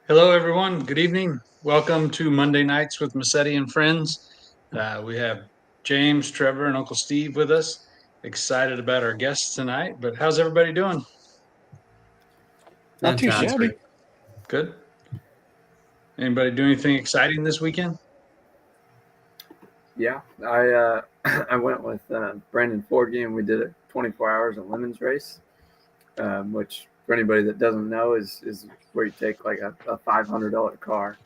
Hello, everyone. Good evening. Welcome to Monday Nights with Massetti and Friends. We have James, Trevor, and Uncle Steve with us. Excited about our guests tonight, but how's everybody doing? Not too shabby. Good. Anybody do anything exciting this weekend? Yeah, I I went with Brandon Forgy, and we did a 24 hours of lemons race, which for anybody that doesn't know is where you take like a $500 car,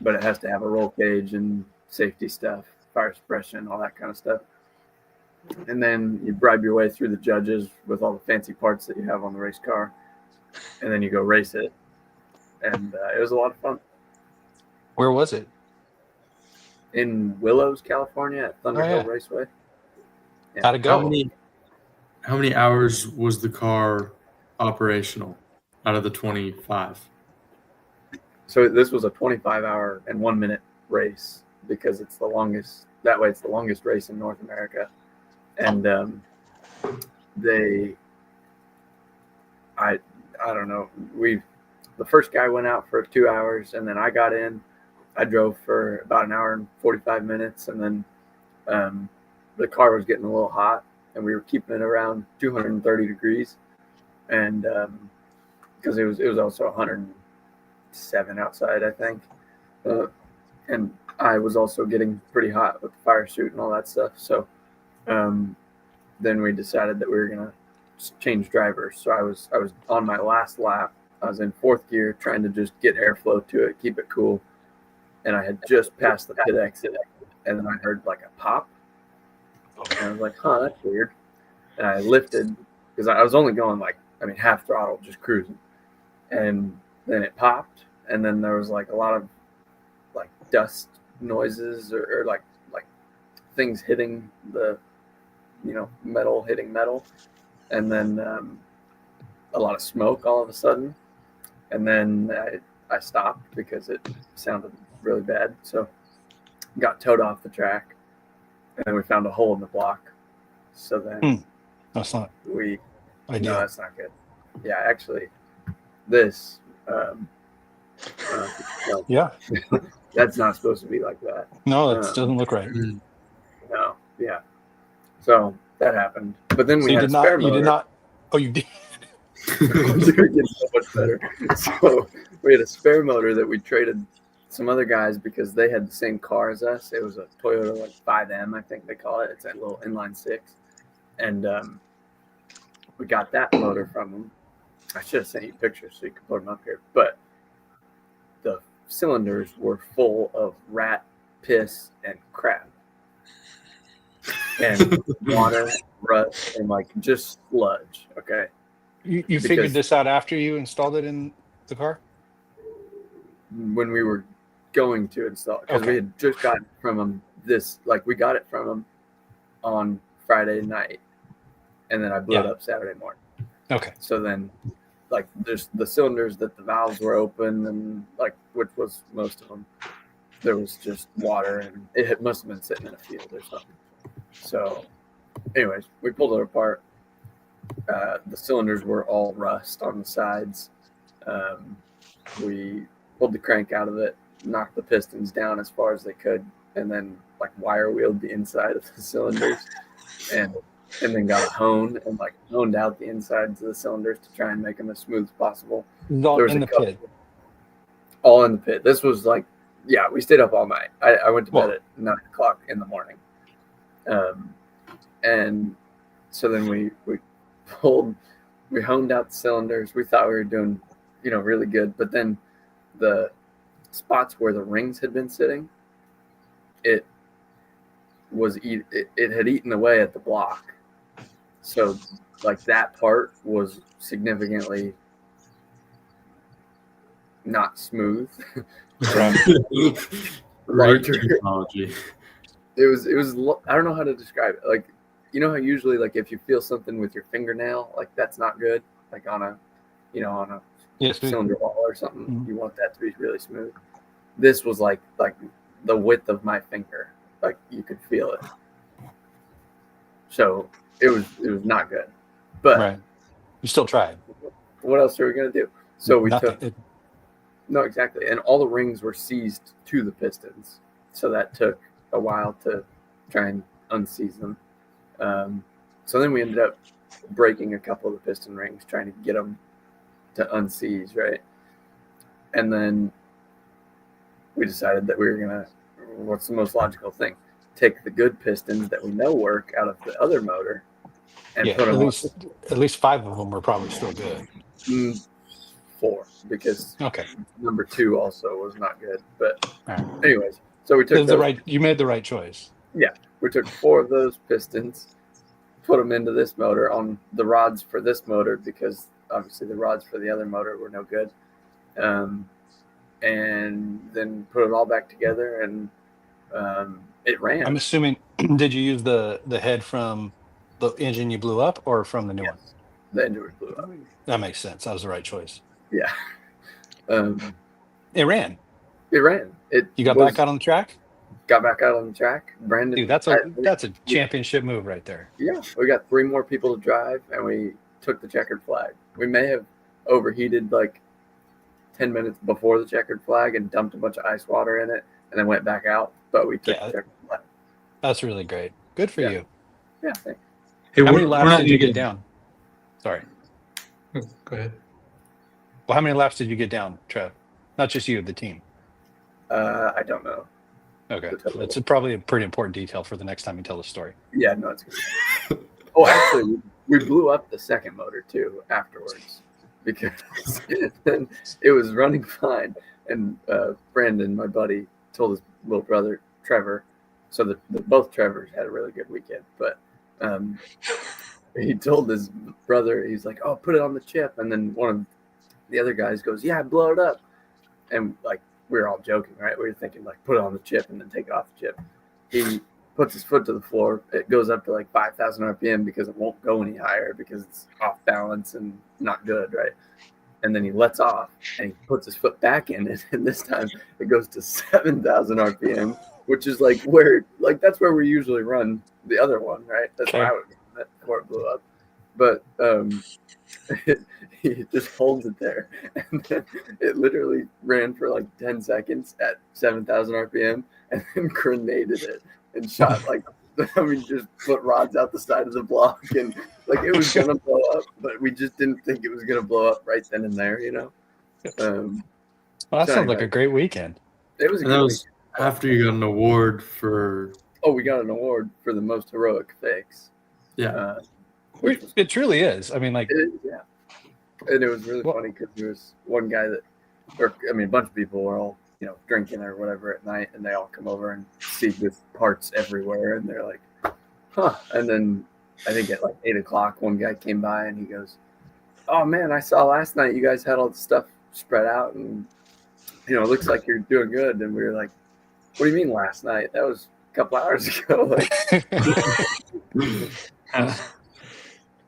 but it has to have a roll cage and safety stuff, fire suppression, all that kind of stuff. And then you bribe your way through the judges with all the fancy parts that you have on the race car, and then you go race it. And it was a lot of fun. Where was it? In Willows, California, at Thunder Hill Raceway. Yeah. How'd it go? How many hours was the car operational out of the 25? So this was a 25-hour and 1 minute race because it's the longest. That way, it's the longest race in North America. And I don't know. The first guy went out for 2 hours, and then I got in. I drove for about an hour and 45 minutes, and then the car was getting a little hot, and we were keeping it around 230 degrees, and because it was also 107 outside, I think, and I was also getting pretty hot with the fire suit and all that stuff. So then we decided that we were gonna change drivers. So I was on my last lap. I was in fourth gear, trying to just get airflow to it, keep it cool. And I had just passed the pit exit, and then I heard like a pop. And I was like, huh, that's weird. And I lifted, because I was only going half throttle, just cruising. And then it popped, and then there was like a lot of like dust noises or like things hitting the, metal hitting metal. And then a lot of smoke all of a sudden. And then I stopped because it sounded really bad. So got towed off the track, and then we found a hole in the block. So then that's not no, that's not good. Yeah, actually this yeah. That's not supposed to be like that. No, that doesn't look right. No, yeah. So that happened. But then we had a spare motor. You did not. Oh, you did. They're getting so much better. So we had a spare motor that we traded some other guys because they had the same car as us. It was a Toyota 5M, I think they call it. It's a little inline six, and we got that motor from them. I should have sent you pictures so you could put them up here. But the cylinders were full of rat piss and crap, and water, rust, and just sludge. Okay. You figured this out after you installed it in the car? When we were going to install it, because we had just gotten from them we got it from them on Friday night, and then I blew it up Saturday morning. Okay. So then, there's the cylinders that the valves were open, and which was most of them, there was just water, and it must have been sitting in a field or something. So, anyways, we pulled it apart. The cylinders were all rust on the sides. We pulled the crank out of it, knocked the pistons down as far as they could, and then wire wheeled the inside of the cylinders, and then got a hone and honed out the insides of the cylinders to try and make them as smooth as possible. All in the pit. All in the pit. This was we stayed up all night. I went to bed at 9 o'clock in the morning. And so then we honed out the cylinders. We thought we were doing, really good. But then the spots where the rings had been sitting, it had eaten away at the block. So that part was significantly not smooth. Great Larger. technology. It was I don't know how to describe it. Like, you know how usually, like, if you feel something with your fingernail, like, that's not good, like on a cylinder wall or something. Mm-hmm. You want that to be really smooth. This was like the width of my finger, like you could feel it. So it was not good, but right. You still tried. what else are we gonna do? So we Nothing. took no, exactly, and all the rings were seized to the pistons, so that took a while to try and unseize them. So then we ended up breaking a couple of the piston rings, trying to get them to unseize, right? And then we decided that we were gonna, what's the most logical thing? Take the good pistons that we know work out of the other motor and put them at least 5 of them were probably still good. 4, because Okay. number 2 also was not good. But Right. anyways, so we took you made the right choice. Yeah, we took 4 of those pistons, put them into this motor on the rods for this motor, because obviously the rods for the other motor were no good. And then put it all back together, and it ran. I'm assuming, did you use the head from the engine you blew up or from the new one? The engine blew up. That makes sense. That was the right choice. Yeah. It ran. It ran. You got back out on the track? Got back out on the track. Brandon. Dude, that's a championship move right there. Yeah. We got 3 more people to drive, and we took the checkered flag. We may have overheated like 10 minutes before the checkered flag and dumped a bunch of ice water in it and then went back out, but we took the checkered flag. That's really great. Good for you. Yeah, thanks. Hey, how many laps did you get down? Sorry. Go ahead. Well, how many laps did you get down, Trev? Not just you, the team. I don't know. Okay. That's probably a pretty important detail for the next time you tell the story. Yeah, no, it's good. Oh, actually, we blew up the second motor too afterwards, because then it was running fine. And Brandon, my buddy, told his little brother, Trevor, so that both Trevors had a really good weekend. But he told his brother, he's like, "Oh, put it on the chip." And then one of the other guys goes, "Yeah, blow it up." And like, we were all joking, right? We were thinking like, put it on the chip and then take it off the chip. He puts his foot to the floor. It goes up to like 5,000 RPM because it won't go any higher because it's off balance and not good, right? And then he lets off and he puts his foot back in it. And this time it goes to 7,000 RPM, which is like that's where we usually run the other one, right? That's where I would run it before it blew up. But he just holds it there. And then it literally ran for like 10 seconds at 7,000 RPM and then grenaded it and shot just put rods out the side of the block, and like it was gonna blow up, but we just didn't think it was gonna blow up right then and there, you know. Well, that sounds like a great weekend. It was. And that was after you got an award for. Oh, we got an award for the most heroic fix. Yeah. It truly is. I mean, like, yeah. And it was really funny because there was one guy a bunch of people were all, drinking or whatever at night, and they all come over and see with parts everywhere, and they're like, huh. And then I think at like 8:00, one guy came by and he goes, "Oh man, I saw last night you guys had all the stuff spread out, and it looks like you're doing good." And we were like, "What do you mean last night? That was a couple hours ago."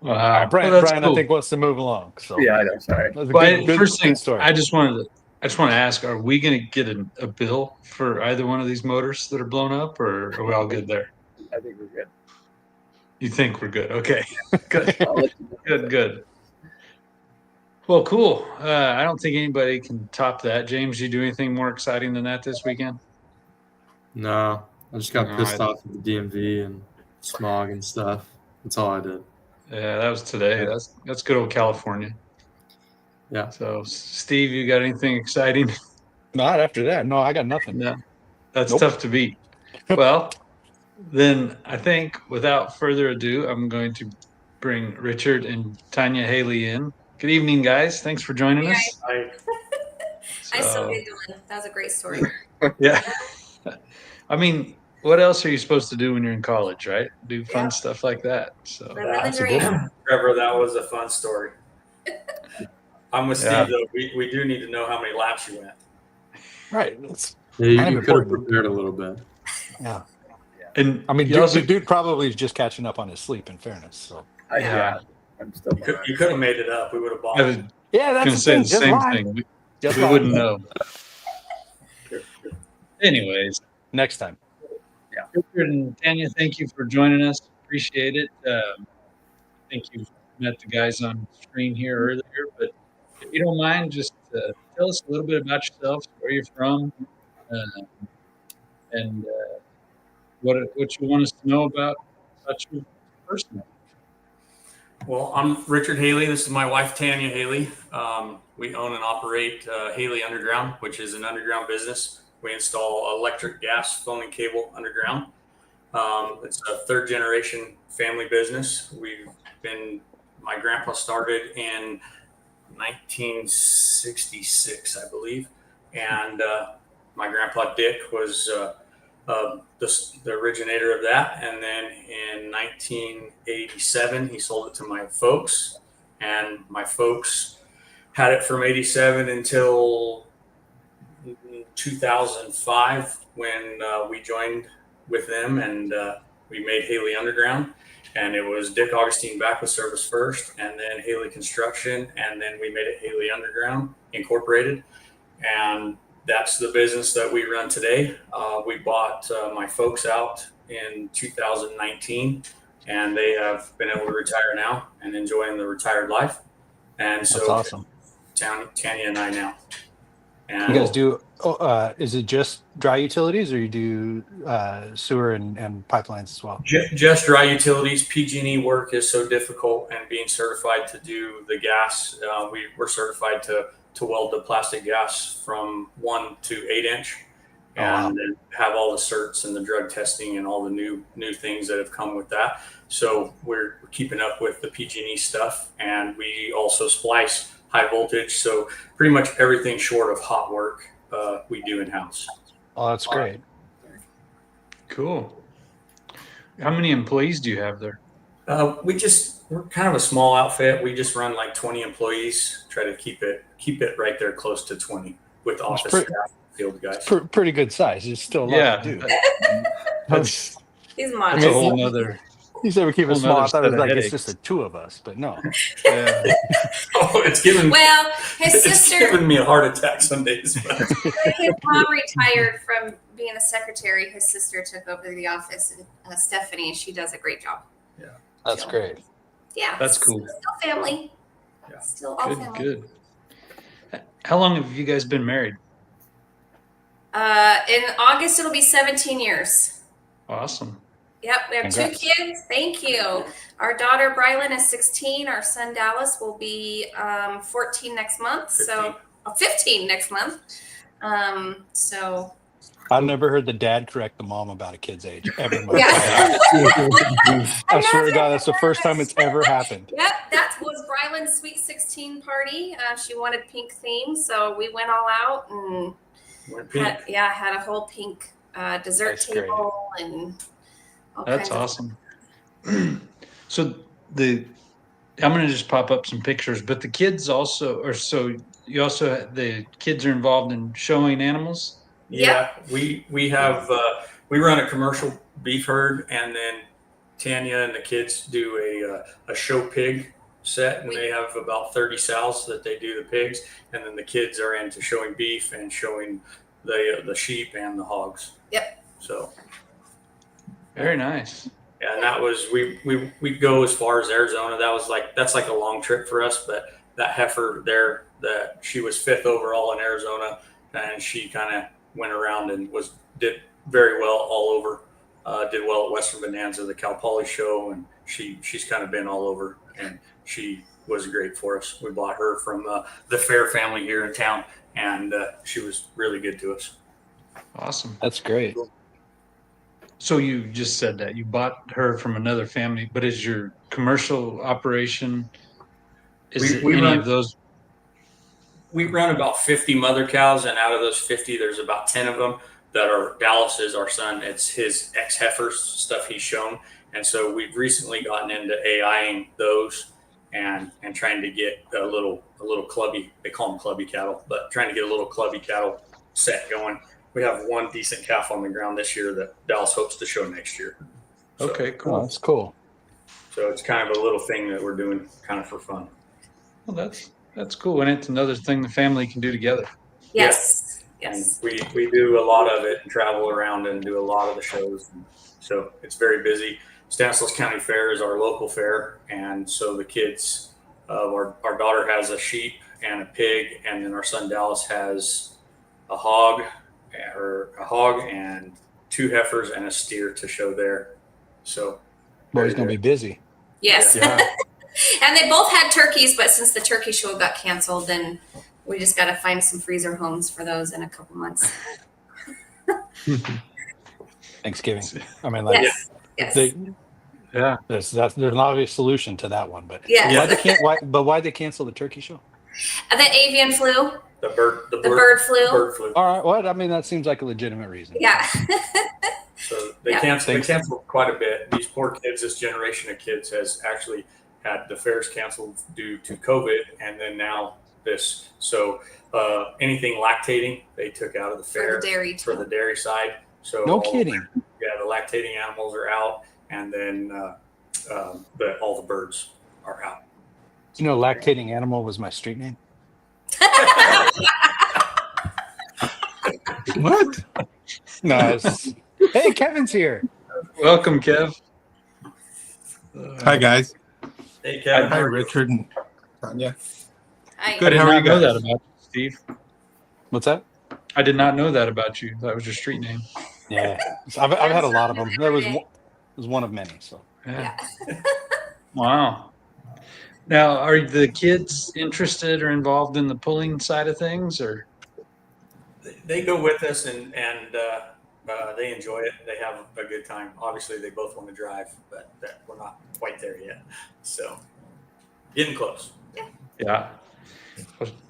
Wow, Brian, cool. I think wants to move along. So yeah, I know. Sorry. First thing, story. I just want to ask: are we going to get a bill for either one of these motors that are blown up, or are we all good there? I think we're good. You think we're good? Okay, good, good. Well, cool. I don't think anybody can top that. James, you do anything more exciting than that this weekend? No, I just got pissed off at the DMV and smog and stuff. That's all I did. Yeah, that was today. That's good old California. Yeah. So, Steve, you got anything exciting? Not after that. No, I got nothing. No, that's tough to beat. Well, then I think without further ado, I'm going to bring Richard and Tanya Haley in. Good evening, guys. Thanks for joining us. Hi. I still get going. That was a great story. Yeah. I mean, what else are you supposed to do when you're in college, right? Do fun stuff like that. So Trevor, that was a fun story. I'm with Yeah. Steve, though. We do need to know how many laps you went. Right. It's Yeah, kind you of could have important. prepared a little bit. Yeah. And I mean, you also, the dude probably is just catching up on his sleep, in fairness. So yeah, I'm still You could have made it up. We would have bought I was it. yeah, going that's to the say thing. the Just same lie. thing. Just We lie. wouldn't know. Anyways, Next time. Richard and Tanya, thank you for joining us. Appreciate it. I think you've met the guys on screen here earlier, but if you don't mind, just tell us a little bit about yourself, where you're from, uh, and what you want us to know about you personally. Well, I'm Richard Haley. This is my wife, Tanya Haley. We own and operate Haley Underground, which is an underground business. We install electric, gas, phone, and cable underground. It's a third generation family business. My grandpa started in 1966, I believe. And my grandpa Dick was the originator of that. And then in 1987, he sold it to my folks. And my folks had it from 87 until 2005 when we joined with them and we made Haley Underground. And it was Dick Augustine Backward Service first, and then Haley Construction, and then we made it Haley Underground Incorporated. And that's the business that we run today. We bought my folks out in 2019, and they have been able to retire now and enjoying the retired life. And That's so awesome. Tanya and I now. And You guys do? Is it just dry utilities, or you do sewer and pipelines as well? Just dry utilities. PG&E work is so difficult, and being certified to do the gas, we're certified to weld the plastic gas from 1 to 8 inch, and then have all the certs and the drug testing and all the new things that have come with that. So we're keeping up with the PG&E stuff, and we also splice high voltage. So pretty much everything short of hot work we do in house. Oh, that's great. Cool. How many employees do you have there? We're kind of a small outfit. We just run like 20 employees. Try to keep it right there close to 20 with office staff, field guys. Pretty good size. There's still a lot to do. That's He's a modest. whole nother. You said we keep it Whole small. I nother thought it was set of like it's headaches. just the two of us, but no. Yeah. Oh, it's giving Well, his it's sister, giving me a heart attack some days. But his mom retired from being a secretary. His sister took over the office, and Stephanie, she does a great job. That's great. Yeah, That's cool. Still family. Yeah. Still all Good, family. good. How long have you guys been married? In August, it'll be 17 years. Awesome. Yep, we have Congrats. 2 kids. Thank you. Our daughter Brylan is 16. Our son Dallas will be 14 next month. 15 next month. So I've never heard the dad correct the mom about a kid's age ever in my life. yeah. I swear to God, that's the first time it's ever happened. Yep, that was Brylan's Sweet 16 party. She wanted pink theme, so we went all out and had a whole pink dessert That's great. table and all That's kinds of awesome. So I'm going to just pop up some pictures, but the kids also, the kids are involved in showing animals. yeah, we have we run a commercial beef herd, and then Tanya and the kids do a show pig set, and they have about 30 sows that they do the pigs, and then the kids are into showing beef and showing the sheep and the hogs. Yep. So Very nice. yeah, and that was we go as far as Arizona. That's like a long trip for us, but that heifer there, that she was 5th overall in Arizona, and she kind of went around and did very well all over. Did well at Western Bonanza, the Cal Poly show, and she's kind of been all over, and she was great for us. We bought her from the Fair family here in town, and she was really good to us. Awesome. That's great. So you just said that you bought her from another family, but is your commercial operation, We any run- of those? We run about 50 mother cows, and out of those 50, there's about 10 of them that are Dallas is our son. It's his ex-heifers stuff he's shown. And so we've recently gotten into AIing those and trying to get a little clubby. They call them clubby cattle, but trying to get a little clubby cattle set going. We have one decent calf on the ground this year that Dallas hopes to show next year. So, Okay, Oh, cool. that's cool. So it's kind of a little thing that we're doing kind of for fun. Well, that's cool, and it's another thing the family can do together. Yes. And Yes. we do a lot of it and travel around and do a lot of the shows. So it's very busy. Stanislaus County Fair is our local fair. And so the kids, our daughter has a sheep and a pig, and then our son Dallas has a hog and 2 heifers and a steer to show there. So Boy, he's going to be busy. Yes. Yeah. And they both had turkeys, but since the turkey show got canceled, then we just got to find some freezer homes for those in a couple months. Thanksgiving. I mean, like, Yes. Yes. Yeah. there's an obvious solution to that one, but Yes. why'd they cancel the turkey show? The avian flu, the bird the bird flu. bird flu. All right. What? I mean, that seems like a legitimate reason. Yeah. So they Yeah. canceled quite a bit. These poor kids, this generation of kids has actually had the fairs canceled due to COVID, and then now this. So anything lactating, they took out of the For fair the dairy. for the dairy side. So No kidding. Yeah, the lactating animals are out, and then all the birds are out. You know, lactating animal was my street name. What? No. Hey, Kevin's here. Welcome, Kev. Hi, guys. Hey, Kevin. Hi, Richard and Tanya. I, Good. I did How are not you know guys? that about you, Steve. What's that? I did not know that about you. That was your street name. Yeah, I've had a lot of them. There was one of many. So Yeah. Yeah. Wow. Now, are the kids interested or involved in the pulling side of things, or? They go with us, and they enjoy it. They have a good time. Obviously, they both want to drive, but we're not quite there yet. So getting close. Yeah.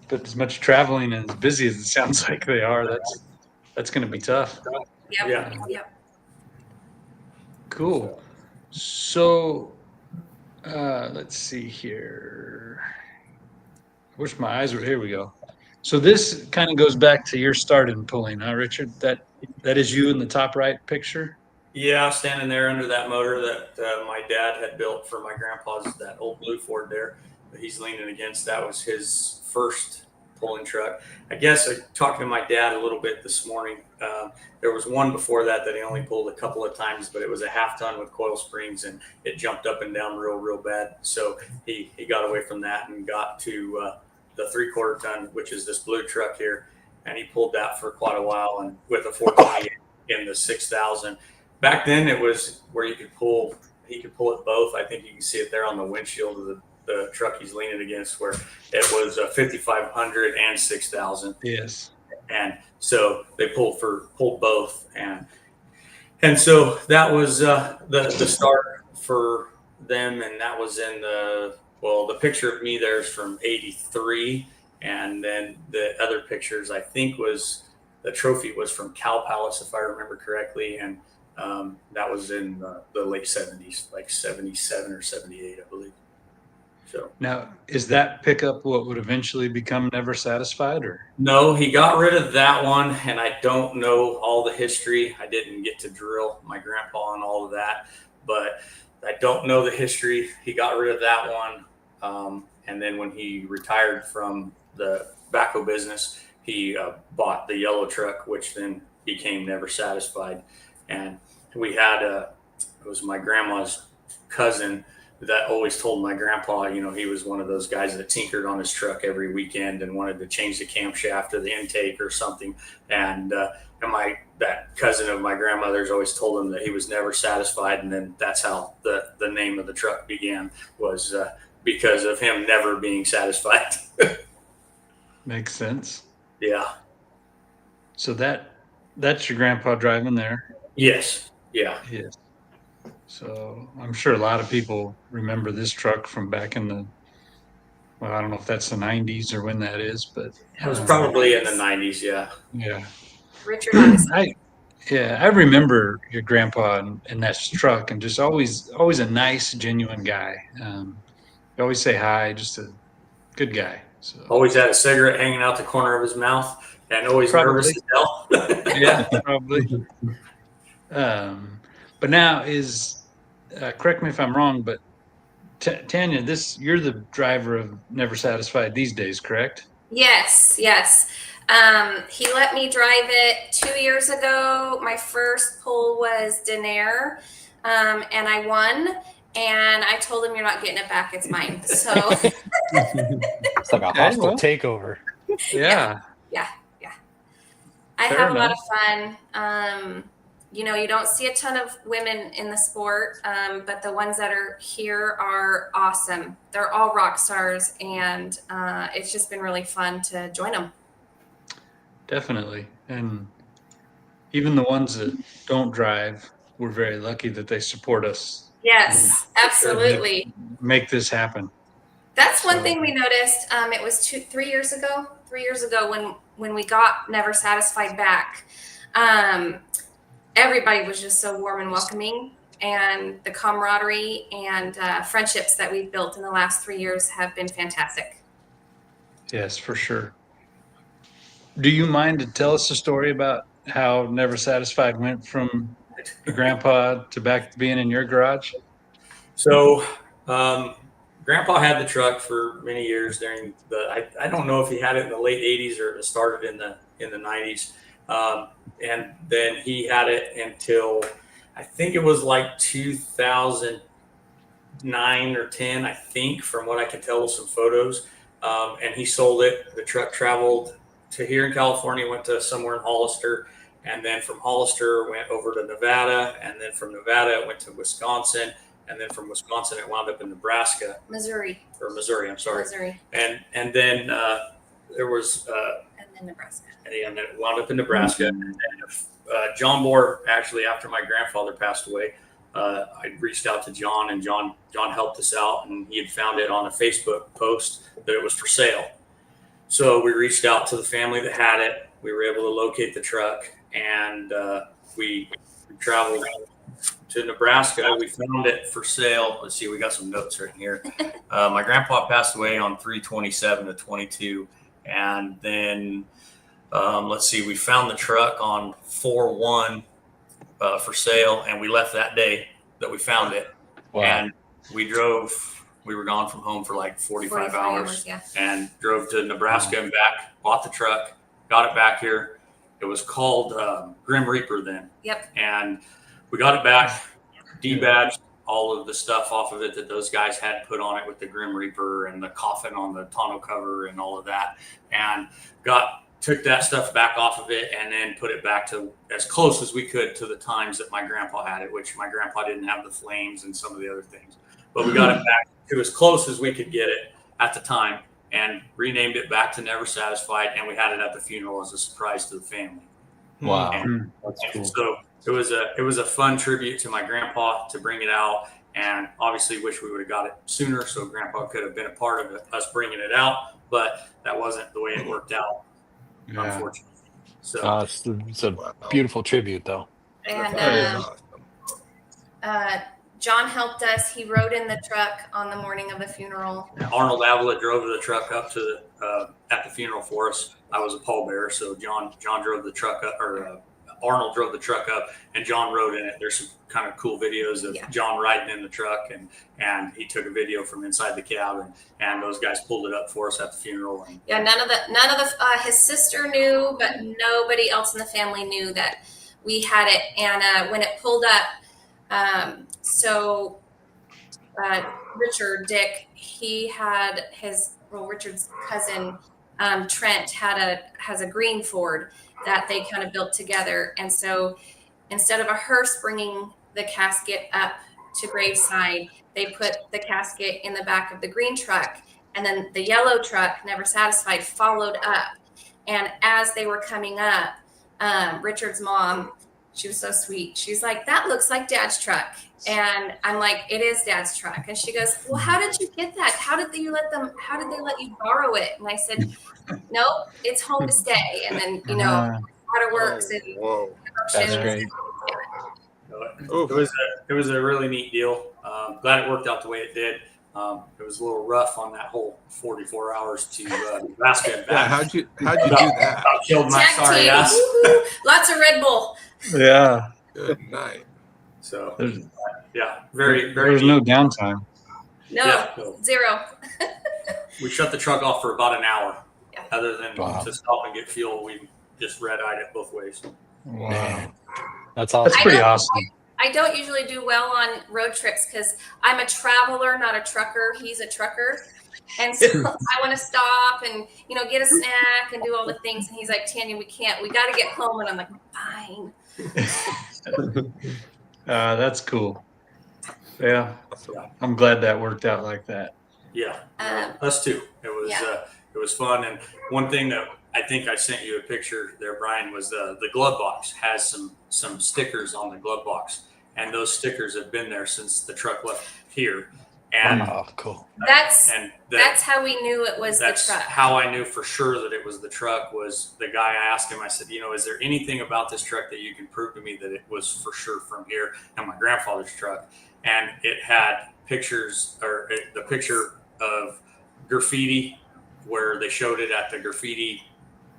But as much traveling and as busy as it sounds like they are, that's going to be tough. Yep. Yeah. Yep. Cool. So, let's see here. I wish my eyes were, here we go. So this kind of goes back to your start in pulling, huh, Richard? That is you in the top right picture? Yeah, standing there under that motor that my dad had built for my grandpa's, that old blue Ford there that he's leaning against. That was his first pulling truck. I guess talking to my dad a little bit this morning. There was one before that he only pulled a couple of times, but it was a 1/2 ton with coil springs, and it jumped up and down real bad. So he got away from that and got to the 3/4 ton, which is this blue truck here, and he pulled that for quite a while, and with a 420 in the 6,000. Back then, it was where he could pull it both. I think you can see it there on the windshield of the truck he's leaning against, where it was a 5,500 and 6,000. Yes. And so they pulled both, and so that was the start for them, and that was in the picture of me there's from '83, and then the other pictures I think was the trophy was from Cow Palace, if I remember correctly, and that was in the late '70s, like '77 or '78, I believe. So Now, is that pickup what would eventually become Never Satisfied, or? no, he got rid of that one, and I don't know all the history. I didn't get to drill my grandpa on all of that, but I don't know the history. He got rid of that one, and then when he retired from the tobacco business, he bought the yellow truck, which then became Never Satisfied. And we had it was my grandma's cousin that always told my grandpa, he was one of those guys that tinkered on his truck every weekend and wanted to change the camshaft or the intake or something. And that cousin of my grandmother's always told him that he was never satisfied. And then that's how the name of the truck began, was because of him never being satisfied. Makes sense. Yeah. So that's your grandpa driving there. Yes. Yeah. Yes. So I'm sure a lot of people remember this truck from back in I don't know if that's the 90s or when that is, but It was probably in the 90s. Yeah. yeah. Richard on his I remember your grandpa in that truck, and just always a nice, genuine guy. You always say hi, just a good guy. So Always had a cigarette hanging out the corner of his mouth, and always nervous as hell. yeah, probably. But now correct me if I'm wrong, but Tanya, you're the driver of Never Satisfied these days, correct? Yes. He let me drive it 2 years ago. My first pull was Denair, and I won. And I told him, "You're not getting it back. It's mine." So It's like a Okay, hostile well. takeover. Yeah. I Fair have a lot enough. of fun. You don't see a ton of women in the sport, but the ones that are here are awesome. They're all rock stars, and it's just been really fun to join them. Definitely. And even the ones that don't drive, we're very lucky that they support us, Yes, absolutely. make this happen. That's one So- thing we noticed. It was 3 years ago. 3 years ago when we got Never Satisfied back. Everybody was just so warm and welcoming, and the camaraderie and friendships that we've built in the last 3 years have been fantastic. Yes, for sure. Do you mind to tell us a story about how Never Satisfied went from your grandpa to back to being in your garage? So, Grandpa had the truck for many years during I don't know if he had it in the late '80s or it started in the '90s, and then he had it until I think it was like 2009 or 10, I think, from what I can tell with some photos. And he sold it. The truck traveled to here in California, went to somewhere in Hollister, and then from Hollister went over to Nevada, and then from Nevada it went to Wisconsin. And then from Wisconsin, it wound up in Nebraska Missouri. or Missouri. I'm sorry. Missouri. And then there was And then Nebraska. and then it wound up in Nebraska. And then, John Moore, actually, after my grandfather passed away, I reached out to John, and John helped us out, and he had found it on a Facebook post that it was for sale. So we reached out to the family that had it. We were able to locate the truck, and we traveled to Nebraska. We found it for sale. Let's see, we got some notes right here. My grandpa passed away on 3/27/22, and then let's see, we found the truck on 4/1 for sale, and we left that day that we found it. Wow. And we were gone from home for like 45 hours, yeah. and drove to Nebraska and back, bought the truck, got it back here. It was called Grim Reaper then. Yep. And we got it back, debadged all of the stuff off of it that those guys had put on it with the Grim Reaper and the coffin on the tonneau cover and all of that, and took that stuff back off of it and then put it back to as close as we could to the times that my grandpa had it, which my grandpa didn't have the flames and some of the other things. But we got it back to as close as we could get it at the time and renamed it back to Never Satisfied, and we had it at the funeral as a surprise to the family. Wow. And That's cool. so it was a fun tribute to my grandpa to bring it out, and obviously wish we would have got it sooner so Grandpa could have been a part of us bringing it out, but that wasn't the way it worked out, unfortunately. So It's a beautiful tribute, though. And John helped us. He rode in the truck on the morning of the funeral. Arnold Avila drove the truck up to at the funeral for us. I was a pallbearer, so John drove the truck up, or Arnold drove the truck up, and John rode in it. There's some kind of cool videos of John riding in the truck, and he took a video from inside the cab, and those guys pulled it up for us at the funeral. And, None of the his sister knew, but nobody else in the family knew that we had it. And when it pulled up, Richard Dick, he had Richard's cousin Trent has a green Ford that they kind of built together. And so instead of a hearse bringing the casket up to graveside, they put the casket in the back of the green truck, and then the yellow truck, Never Satisfied, followed up. And as they were coming up, Richard's mom, she was so sweet. She's like, "That looks like Dad's truck." And I'm like, "It is Dad's truck." And she goes, "Well, how did you get that? How did they let you borrow it?" And I said, "Nope, it's home to stay." And then, waterworks and That's great. it was a really neat deal. Glad it worked out the way it did. It was a little rough on that whole 44 hours to Nebraska and Yeah, back. how'd you do that? About killed my Tag sorry team. ass. Woo-hoo. Lots of Red Bull. Yeah. Good night. So There's, yeah, very there's neat. no downtime. No, Yeah, so zero. we shut the truck off for about an hour. Yeah. Other than Wow. to stop and get fuel, we just red-eyed it both ways. Wow. Man, that's That's awesome. pretty I know. awesome. I don't usually do well on road trips because I'm a traveler, not a trucker. He's a trucker. And so I want to stop and, get a snack and do all the things. And he's like, Tanya, we can't. We got to get home. And I'm like, fine. That's cool. Yeah. I'm glad that worked out like that. Yeah, Um, us too. It was yeah. it was fun. And one thing that I think I sent you a picture there, Brian, was the glove box has some stickers on the glove box, and those stickers have been there since the truck left here. And Oh, cool. That's that's how we knew it was the that's truck. how I knew for sure that it was the truck. Was the guy I asked him? I said, is there anything about this truck that you can prove to me that it was for sure from here? And my grandfather's truck, and it had pictures the picture of graffiti where they showed it at the graffiti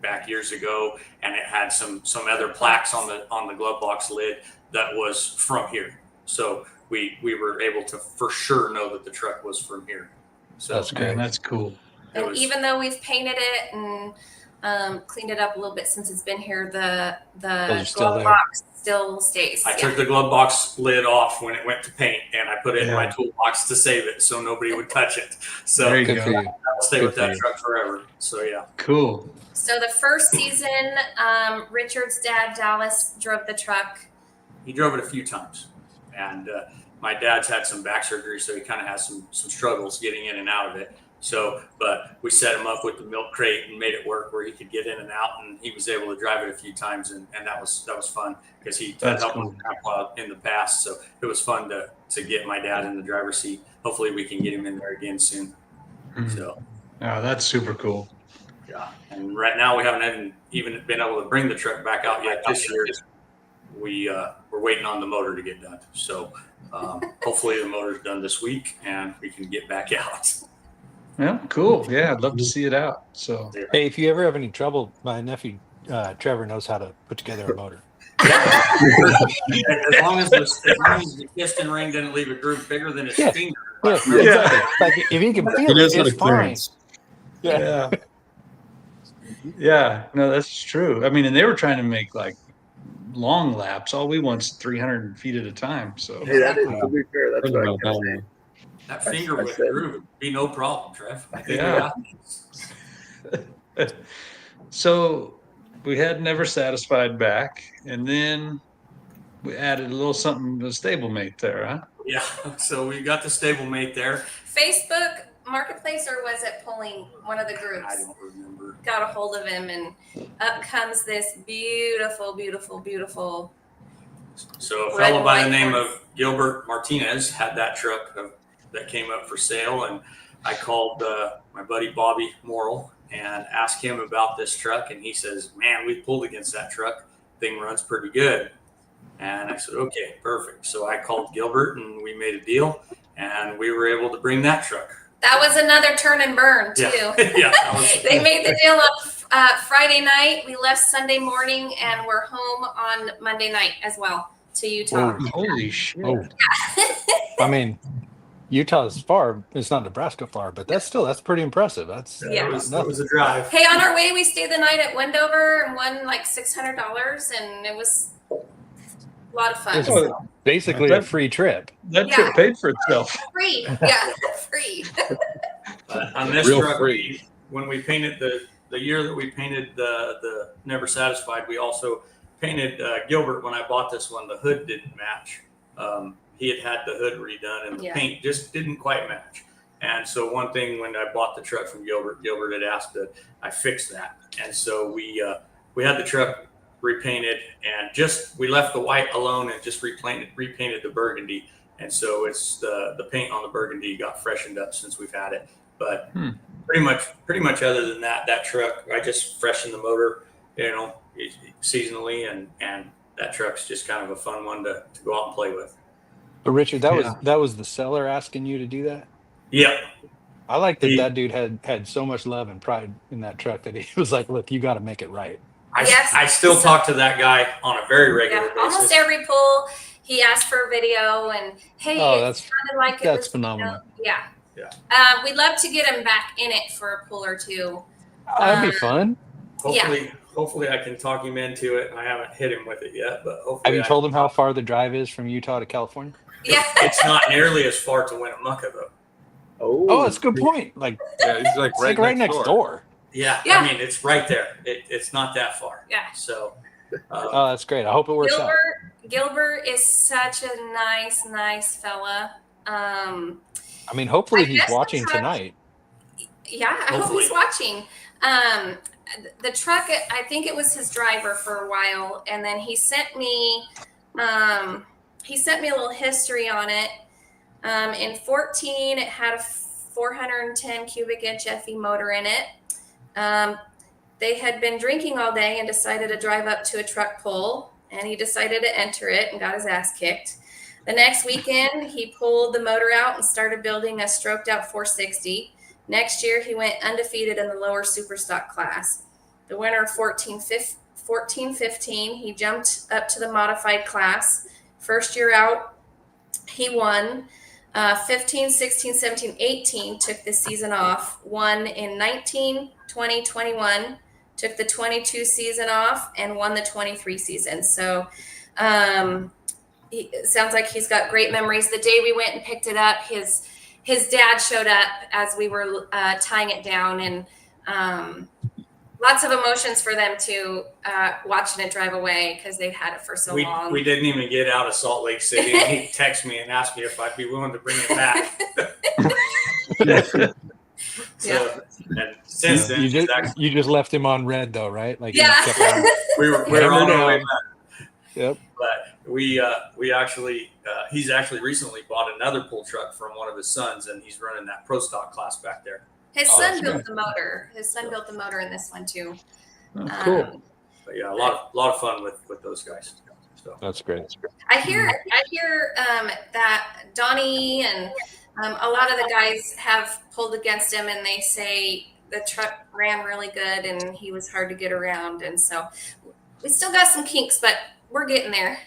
back years ago, and it had some other plaques on the glove box lid that was from here. So we were able to for sure know that the truck was from here. So That's great. Man, that's cool. it And was- even though we've painted it and cleaned it up a little bit since it's been here, the Those are still glove there. box still stays. I Yeah. took the glove box lid off when it went to paint, and I put it in my Yeah. toolbox to save it so nobody would touch it. So There you Good go. for you. I'll stay Good with that for you. truck forever. So yeah. Cool. So the first season, Richard's dad, Dallas, drove the truck. He drove it a few times, and my dad's had some back surgery, so he kind of has some struggles getting in and out of it. So, but we set him up with the milk crate and made it work where he could get in and out, and he was able to drive it a few times, and that was fun because he That's helped cool. my grandpa in the past. So it was fun to get my dad in the driver's seat. Hopefully, we can get him in there again soon. Mhm. So Oh, that's super cool. yeah, and right now we haven't even been able to bring the truck back out yet this year. We're waiting on the motor to get done. So hopefully the motor's done this week and we can get back out. Yeah, cool. Yeah, I'd love to see it out. So Hey, if you ever have any trouble, my nephew Trevor knows how to put together a motor. As long as the piston ring didn't leave a groove bigger than his Yeah. finger. Yeah, exactly. Like if he can He feel knows it, how to it's fine. clearance. yeah. Yeah, no, that's true. I mean, and they were trying to make like long laps. All we want's 300 feet at a time. So Hey, that is, to be fair, that's what I Think kept about saying. That finger I with said- groove would be no problem, Trev. I think Yeah. So we had Never Satisfied back, and then we added a little something to stablemate there, huh? Yeah. So we got the stablemate there. Facebook Marketplace, or was it pulling one of the groups? I don't remember. Got a hold of him, and up comes this beautiful, beautiful, beautiful. So a Red fellow and by the white name horse. of Gilbert Martinez had that truck that came up for sale, and I called my buddy Bobby Morrill and asked him about this truck, and he says, "Man, we pulled against that truck. Thing runs pretty good." And I said, "Okay, perfect." So I called Gilbert, and we made a deal, and we were able to bring that truck. That was another turn and burn too. Yeah, yeah. That was, They made the deal up Friday night. We left Sunday morning, and we're home on Monday night as well to Utah. Holy shit. Oh, I mean, Utah's far. It's not Nebraska far, but that's pretty impressive. That's Yeah. it was a drive. Hey, on our way, we stayed the night at Wendover and won like $600, and it was a lot of fun. It's Oh, basically a free trip. that Yeah. trip paid for itself. Free, yeah, free. But on this Real truck, free. when we painted the year that we painted the Never Satisfied, we also painted Gilbert. When I bought this one, the hood didn't match. He had the hood redone, and the Yeah. paint just didn't quite match. And so one thing, when I bought the truck from Gilbert had asked that I fix that, and so we had the truck repainted, and we left the white alone and just repainted the burgundy. And so it's the paint on the burgundy got freshened up since we've had it. But pretty much other than that truck, I just freshened the motor, seasonally, and that truck's just kind of a fun one to go out and play with. But Richard, that was the seller asking you to do that. Yep. I like that He- that dude had so much love and pride in that truck that he was like, look, you got to make it right. Yes. I still talk to that guy on a very regular Yeah, basis. almost every pull, he asked for a video, and hey, Oh, it that's sounded like it that's was phenomenal. Yeah. Yeah. We'd love to get him back in it for a pull or two. That'd be fun. Hopefully I can talk him into it. I haven't hit him with it yet, but hopefully. Have you told him how far the drive is from Utah to California? Yeah. It's not nearly as far to Winnemucca though. Oh, that's a good point. Like, Yeah, he's like it's like right next door. Yeah, Yeah. I mean it's right there. It's not that far. Yeah. So. Oh, that's great. I hope it works out. Gilbert is such a nice fella. I mean, hopefully I he's guess the watching truck- tonight. Yeah, I hope Hopefully. he's watching. The truck, I think it was his driver for a while, and then he sent me a little history on it. In 14, it had a 410 cubic inch FE motor in it. They had been drinking all day and decided to drive up to a truck pull, and he decided to enter it and got his ass kicked. The next weekend, he pulled the motor out and started building a stroked out 460. Next year, he went undefeated in the lower super stock class. The winter of 14-15, he jumped up to the modified class. First year out, he won. 15, 16, 17, 18 took the season off. Won in 19, 20, 21. Took the 22 season off and won the 23 season. So it sounds like he's got great memories. The day we went and picked it up, his dad showed up as we were tying it down, and lots of emotions for them too, watching it drive away because they'd had it for so long. We didn't even get out of Salt Lake City, and he texted me and asked me if I'd be willing to bring it back. So, and since then, You just left him on red though, right? Like, you Yeah. kept on- we were Hammer on our way down. back. Yep. But we actually he's actually recently bought another pull truck from one of his sons, and he's running that pro stock class back there. His Oh, son that's built the motor. His son built the motor in this one too. Oh, cool. But yeah, a lot of fun with those guys. So That's great. I hear that Donnie and a lot of the guys have pulled against him, and they say the truck ran really good and he was hard to get around, and so we still got some kinks, but we're getting there.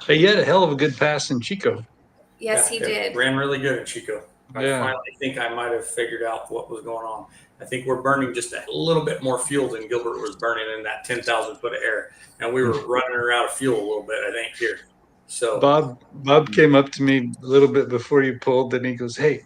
Hey, you had a hell of a good pass in Chico. Yes, yeah, he did. Ran really good in Chico. I Yeah. finally think I might have figured out what was going on. I think we're burning just a little bit more fuel than Gilbert was burning in that 10,000 foot of air, and we were running her out of fuel a little bit, I think, here. So Bob came up to me a little bit before you pulled, and he goes, "Hey,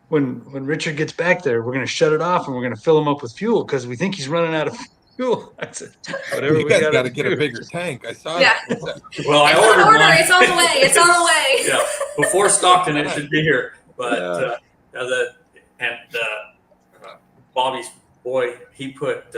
when Richard gets back there, we're going to shut it off and we're going to fill him up with fuel because we think he's running out of fuel." I said, "Whatever You we guys got got to get a bigger tank. I saw Yeah. that. well, I It's on ordered order. one. It's on the way. It's on the way. Yeah, before Stockton, it should be here. But Yeah. Bobby's boy, he put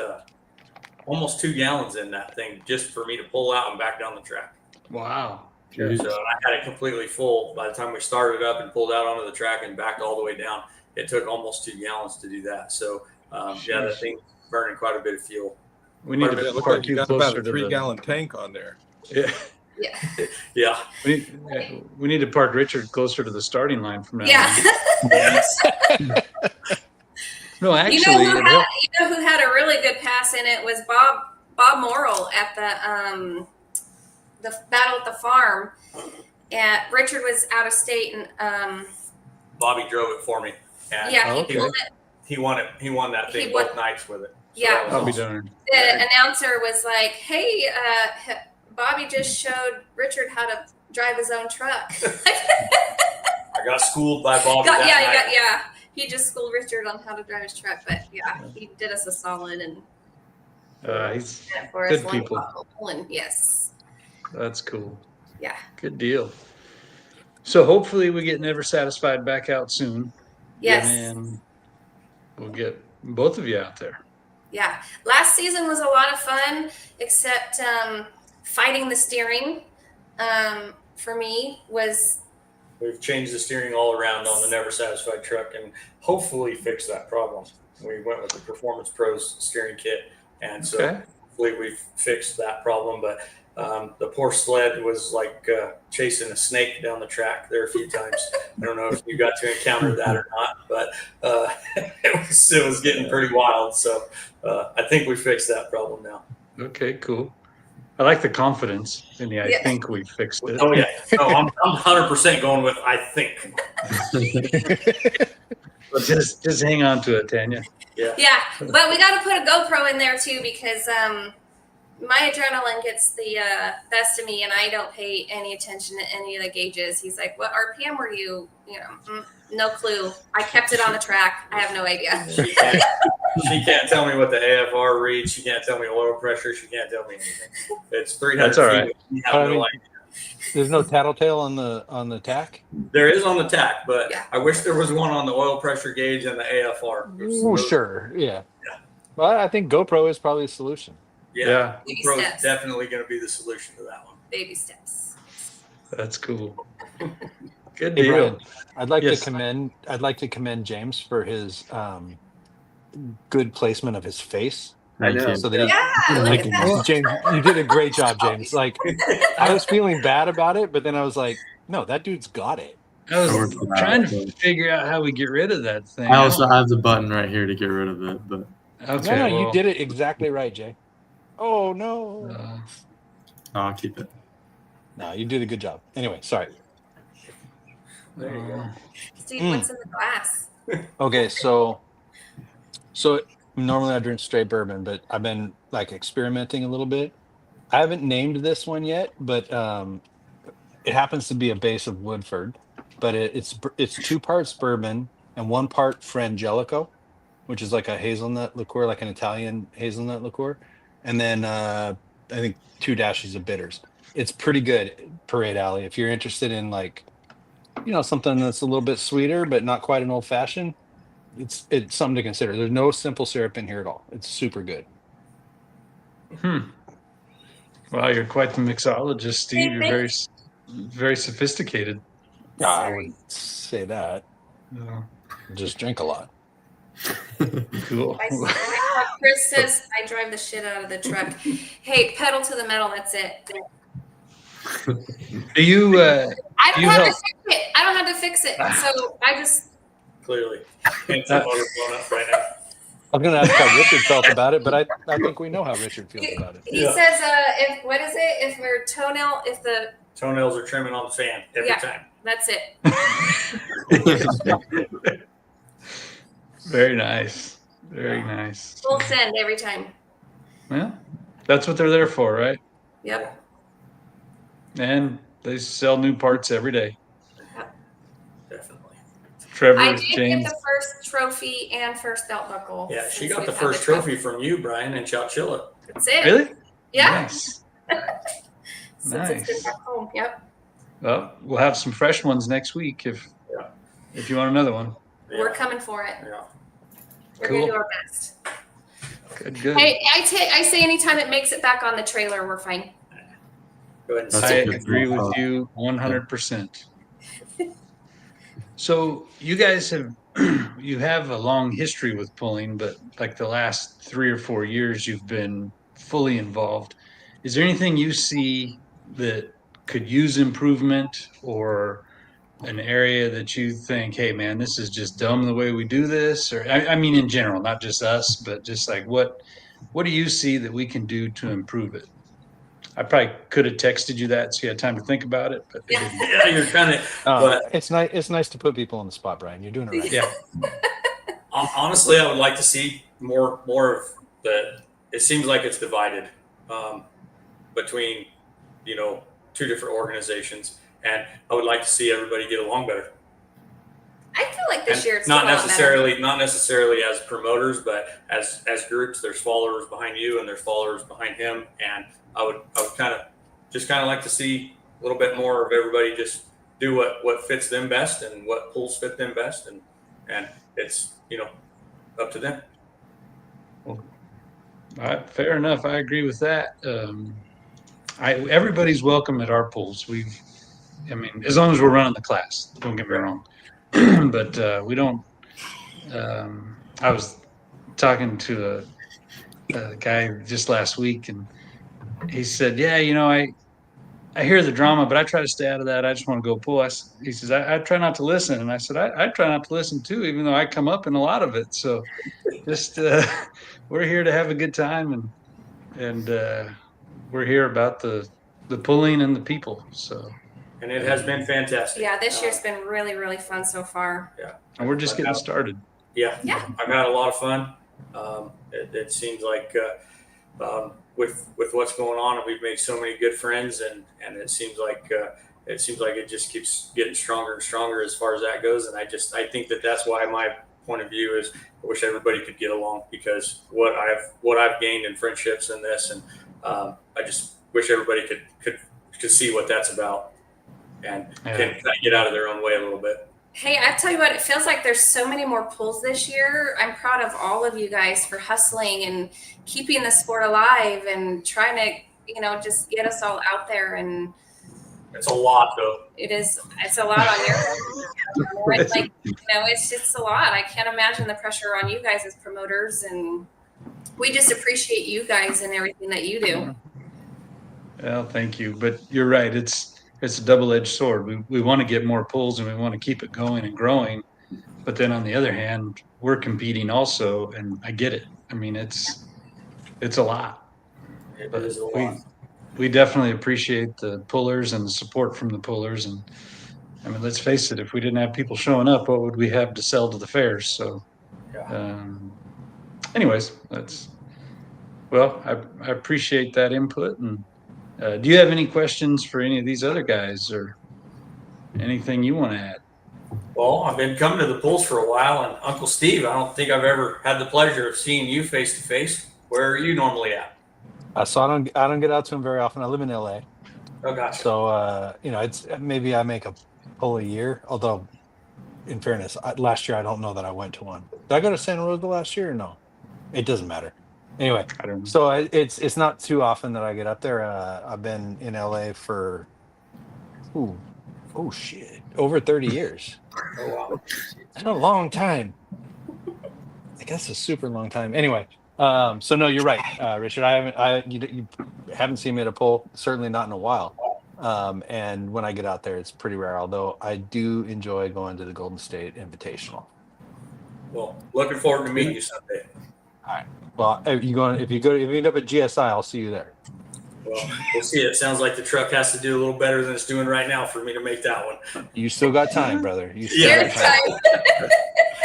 almost 2 gallons in that thing just for me to pull out and back down the track. Wow." So I had it completely full by the time we started up and pulled out onto the track and backed all the way down. It took almost 2 gallons to do that. So yeah, that thing burning quite a bit of fuel. We need It to looked park like you you got about closer a to 3-gallon tank on there. Yeah. Yeah. Yeah. We need to park Richard closer to the starting line from now Yeah. on. No, actually, you know who had a really good pass in it was Bob Morrill at the battle at the farm. And Richard was out of state, and Bobby drove it for me. And yeah, Oh, he okay. pulled it. he won it. He won that thing He won- both nights with it. So Yeah. that was I'll be awesome. darned. The announcer was like, "Hey, Bobby just showed Richard how to drive his own truck." I got schooled by Bobby that night. Yeah. He just schooled Richard on how to drive his truck, but yeah, he did us a solid and He's did it for good us. people. And yes, That's cool. yeah, Good deal. So hopefully we get Never Satisfied back out soon. yes, And we'll get both of you out there. yeah. Last season was a lot of fun, except fighting the steering for me was. We've changed the steering all around on the Never Satisfied truck and hopefully fix that problem. We went with the Performance Pros steering kit, and so Okay. hopefully we've fixed that problem. But the poor sled was like chasing a snake down the track there a few times. I don't know if you got to encounter that or not, but it was getting pretty wild. So I think we fixed that problem now. Okay, cool. I like the confidence in the I think we fixed it. Oh yeah, no, I'm 100% going with I think. But just hang on to it, Tanya. Yeah. Yeah, but we got to put a GoPro in there too because my adrenaline gets the best of me, and I don't pay any attention to any of the gauges. He's like, "What RPM were you?" No clue. I kept it on the track. I have no idea. She can't tell me what the AFR reads. She can't tell me oil pressure. She can't tell me anything. It's 300 That's all right. feet. We have no idea. There's no tattletale on the tack. There is on the tack, but Yeah. I wish there was one on the oil pressure gauge and the AFR. Oh, sure, yeah. Well, I think GoPro is probably a solution. Yeah, Baby GoPro is steps. definitely going to be the solution to that one. Baby steps. That's cool. Good Hey, deal. Brian, I'd like Yes. to commend James for his good placement of his face. I know. you. So that Yeah, look at that. James, you did a great job, James. Like, I was feeling bad about it, but then I was like, no, that dude's got it. I was trying to figure out how we get rid of that thing. I also have the button right here to get rid of it, but Okay, No, you well, did it exactly right, Jay. Oh no. I'll keep it. No, you did a good job. Anyway, sorry. There you go. Steve, what's in the glass? Okay, so normally I drink straight bourbon, but I've been like experimenting a little bit. I haven't named this one yet, but it happens to be a base of Woodford, but it's 2 parts bourbon and 1 part Frangelico, which is like a hazelnut liqueur, like an Italian hazelnut liqueur, and then I think 2 dashes of bitters. It's pretty good, Parade Alley. If you're interested in like, something that's a little bit sweeter but not quite an old fashioned, it's something to consider. There's no simple syrup in here at all. It's super good. Wow, you're quite the mixologist, Steve. You're Thanks. very sophisticated. I wouldn't say that. Oh, Just drink a lot. cool. Chris says I drive the shit out of the truck. Hey, pedal to the metal. That's it. Do you? I don't You have help. to fix it. I don't have to fix it. So I just Clearly. Can't see motor blown up right now. I was going to ask how Richard felt about it, but I think we know how Richard feels about it. he Yeah. says if we're toenail if the Toenails are trimming on the fan every Yeah. time. that's it. Very nice. Very nice. Full send every time. Well, that's what they're there for, right? Yep. And they sell new parts every day. Definitely. Trevor, I did James. get the first trophy and first belt buckle. Yeah, she since got we've the had first truck. trophy from you, Brian, in Chowchilla. That's it. Really? Yeah. Nice. Since it's been Nice. back home. Yep. Well, we'll have some fresh ones next week if you want another one. We're coming for it. Yeah. We're Cool. gonna do our best. Good. Hey, I say anytime it makes it back on the trailer, we're fine. Go ahead and That's I say a good agree point. with you 100%. So you guys you have a long history with pulling, but like the last 3 or 4 years, you've been fully involved. Is there anything you see that could use improvement, or an area that you think, hey man, this is just dumb the way we do this? Or I mean in general, not just us, but just like what do you see that we can do to improve it? I probably could have texted you that so you had time to think about it, but I didn't. Yeah, you're kind of. But It's nice. It's nice to put people on the spot, Brian. You're doing it right. Yeah. honestly, I would like to see more of the. It seems like it's divided between, 2 different organizations, and I would like to see everybody get along better. I feel like this And year it's not a lot better. not necessarily as promoters, but as groups. There's followers behind you, and there's followers behind him, and I would kind of like to see a little bit more of everybody just do what fits them best and what pulls fit them best, and it's up to them. All right, fair enough. I agree with that. Everybody's welcome at our pools. As long as we're running the class, don't get me wrong. But we don't. I was talking to guy just last week, and he said, "Yeah, I hear the drama, but I try to stay out of that. I just want to go pull." He says, I try not to listen. And I said, I try not to listen too, even though I come up in a lot of it. So just, we're here to have a good time, and we're here about the pulling and the people. So, And it has been fantastic. Yeah, this year's been really, really fun so far. and we're just getting started. Yeah, Yeah. I've had a lot of fun. It seems like with what's going on, we've made so many good friends, and it seems like it just keeps getting stronger and stronger as far as that goes. And I think that's why my point of view is I wish everybody could get along, because what I've gained in friendships in this, and I just wish everybody could see what that's about and can kind of get out of their own way a little bit. Hey, I tell you what, it feels like there's so many more pulls this year. I'm proud of all of you guys for hustling and keeping the sport alive and trying to, just get us all out there. And It's a lot, though. it's a lot on your end. Like, it's just a lot. I can't imagine the pressure on you guys as promoters, and we just appreciate you guys and everything that you do. Well, thank you. But you're right. It's a double-edged sword. We want to get more pulls and we want to keep it going and growing. But then on the other hand, we're competing also, and I get it. I mean, it's a lot. It But is a lot. we definitely appreciate the pullers and the support from the pullers. And I mean, let's face it, if we didn't have people showing up, what would we have to sell to the fairs? So, anyways, I appreciate that input. And do you have any questions for any of these other guys, or anything you want to add? Well, I've been coming to the pulls for a while, and Uncle Steve, I don't think I've ever had the pleasure of seeing you face to face. Where are you normally at? So I don't get out to him very often. I live in LA. Oh, gotcha. So, it's maybe I make a pull a year, although in fairness, last year, I don't know that I went to one. Did I go to Santa Rosa last year or no? It doesn't matter. Anyway, I don't know. so it's not too often that I get up there. I've been in LA for, over 30 years. Oh, wow. That's a long time. I guess a super long time. Anyway, so no, you're right, Richard. You haven't seen me at a pull, certainly not in a while. And when I get out there, it's pretty rare. Although I do enjoy going to the Golden State Invitational. Well, looking forward to meeting you someday. All right. Well, if you end up at GSI, I'll see you there. Well, we'll see. It sounds like the truck has to do a little better than it's doing right now for me to make that one. You still got time, brother. You still Yeah. got time.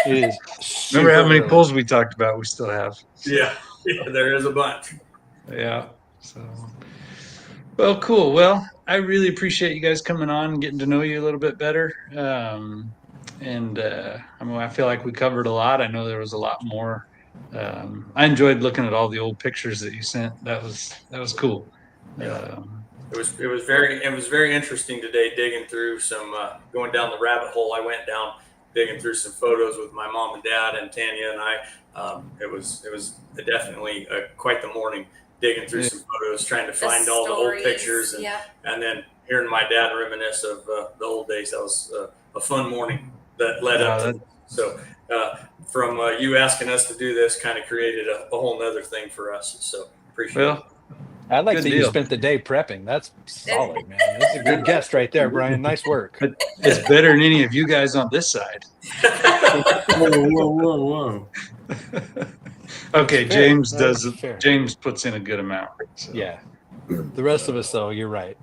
It is. Remember how many super early. pulls we talked about? We still have. Yeah, there is a bunch. Yeah. So, well, cool. Well, I really appreciate you guys coming on and getting to know you a little bit better. I feel like we covered a lot. I know there was a lot more. I enjoyed looking at all the old pictures that you sent. That was cool. It was very interesting today, digging through some going down the rabbit hole I went down, digging through some photos with my mom and dad and Tanya and I. It was definitely quite the morning, digging through some photos, trying to find all the old pictures, and then hearing my dad reminisce of the old days. That was a fun morning that led up to. So from you asking us to do this, kind of created a whole nother thing for us. So appreciate it. I like Good that you deal. spent the day prepping. That's solid, man. That's a good guest right there, Brian. Nice work. But it's better than any of you guys on this side. Whoa. Okay, Fair. James That's does. fair. James puts in a good amount. So, Yeah. The rest of us, though, you're right.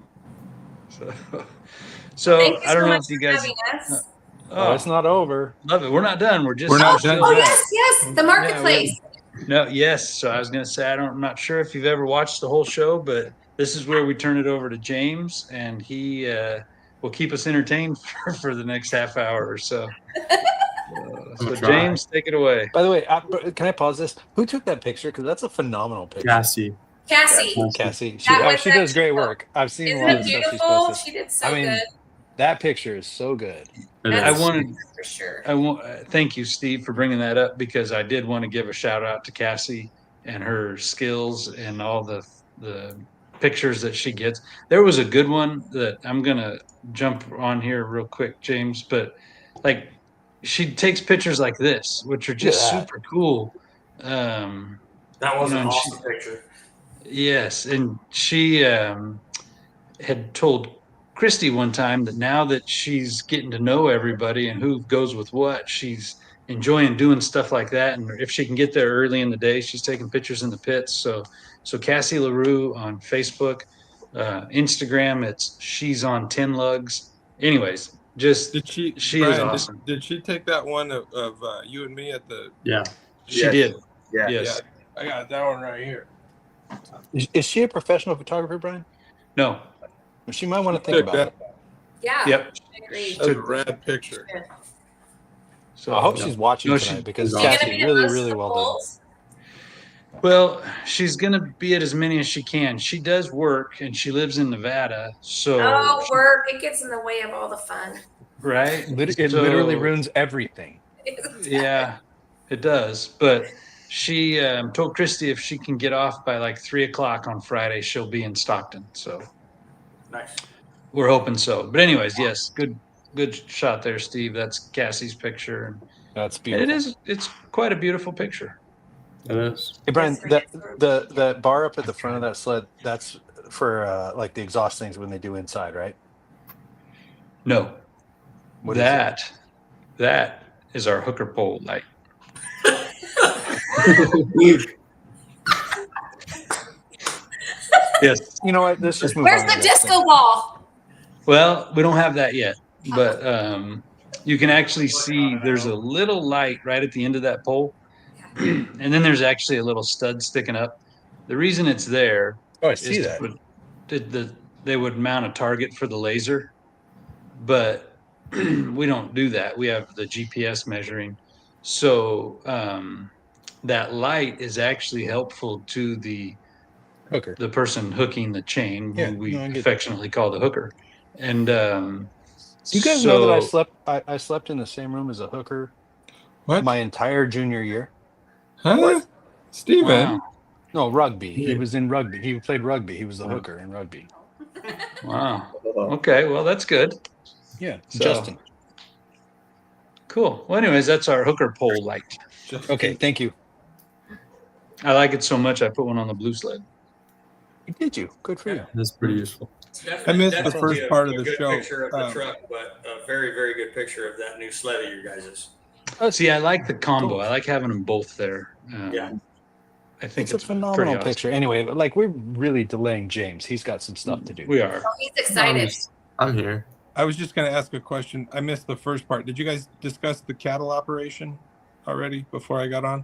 So Thank you I don't so know much if you for guys. having us. Oh, it's not over. Love it. We're not done. We're not still- done Oh, yet. yes, the marketplace. No, yes. So I was going to say, I'm not sure if you've ever watched the whole show, but this is where we turn it over to James, and he will keep us entertained for the next half hour or so. So try. James, take it away. By the way, can I pause this? Who took that picture? Because that's a phenomenal picture. Cassie. Cassie, Cassie. That was She does great beautiful. work. I've seen a isn't lot it of stuff she's beautiful? posted. She did so I mean, good. That picture is so good. It That's- is. I wanted. For sure. Thank you, Steve, for bringing that up, because I did want to give a shout out to Cassie and her skills and all the pictures that she gets. There was a good one that I'm gonna jump on here real quick, James, but like she takes pictures like this, which are just Look at that. super cool. That was You know, an and awesome picture. Yes, and she had told Christy one time that now that she's getting to know everybody and who goes with what, she's enjoying doing stuff like that. And if she can get there early in the day, she's taking pictures in the pits. So Cassie LaRue on Facebook, Instagram, it's she's on 10 lugs. Anyways, just she is Brian, awesome. did she take that one of you and me at the? Yeah. She Yes. did. Yeah. Yes. I got that one right here. Is she a professional photographer, Brian? No. She might want to think Took about that. it. Yeah. Yep. I agree. That's a rad picture. So I hope she's watching No, tonight she- because she's Is she Cassie, gonna be at really, most really of the well done. polls? Well, she's gonna be at as many as she can. She does work and she lives in Nevada, so Oh, work. It gets in the way of all the fun. right. It literally So, ruins everything. Yeah, it does. But she told Christy if she can get off by like 3 o'clock on Friday, she'll be in Stockton. So Nice. we're hoping so. But anyways, yes, good shot there, Steve. That's Cassie's picture, That's and beautiful. it's quite a beautiful picture. It is. Hey, Brian, That's the bar up at the front of that sled, that's for like the exhaust things when they do inside, right? No, What is that is our hooker pole light. Yes. You know what? Let's just move Where's on. the to next disco ball? Well, we don't have that yet, but you can actually see there's a little light right at the end of that pole, and then there's actually a little stud sticking up. The reason it's there Oh, I is see that. they would mount a target for the laser, but we don't do that. We have the GPS measuring, so that light is actually helpful to the Hooker. person hooking the chain, Yeah, who we no, I get that. affectionately call the hooker. And Do you guys know that so- I slept in the same room as a hooker What? my entire junior year? Huh? Steven? Wow. No, rugby. He Yeah. was in rugby. He played rugby. He was the hooker in rugby. Wow. Oh, Okay, well that's good. Yeah, So- Justin. Cool. Well, anyways, that's our hooker pole light. Okay, thank you. I like it so much I put one on the blue sled. Did you? Good for you. That's pretty useful. I missed the Definitely first a- part of a the good show. Picture of the truck, but a very, very good picture of that new sled of your guys's. See, I like the combo. I like having them both there. Yeah. I think It's a phenomenal pretty awesome. picture. Anyway, like we're really delaying James. He's got some stuff to do. We are. Oh, he's excited. I'm here. I was just going to ask a question. I missed the first part. Did you guys discuss the cattle operation already before I got on?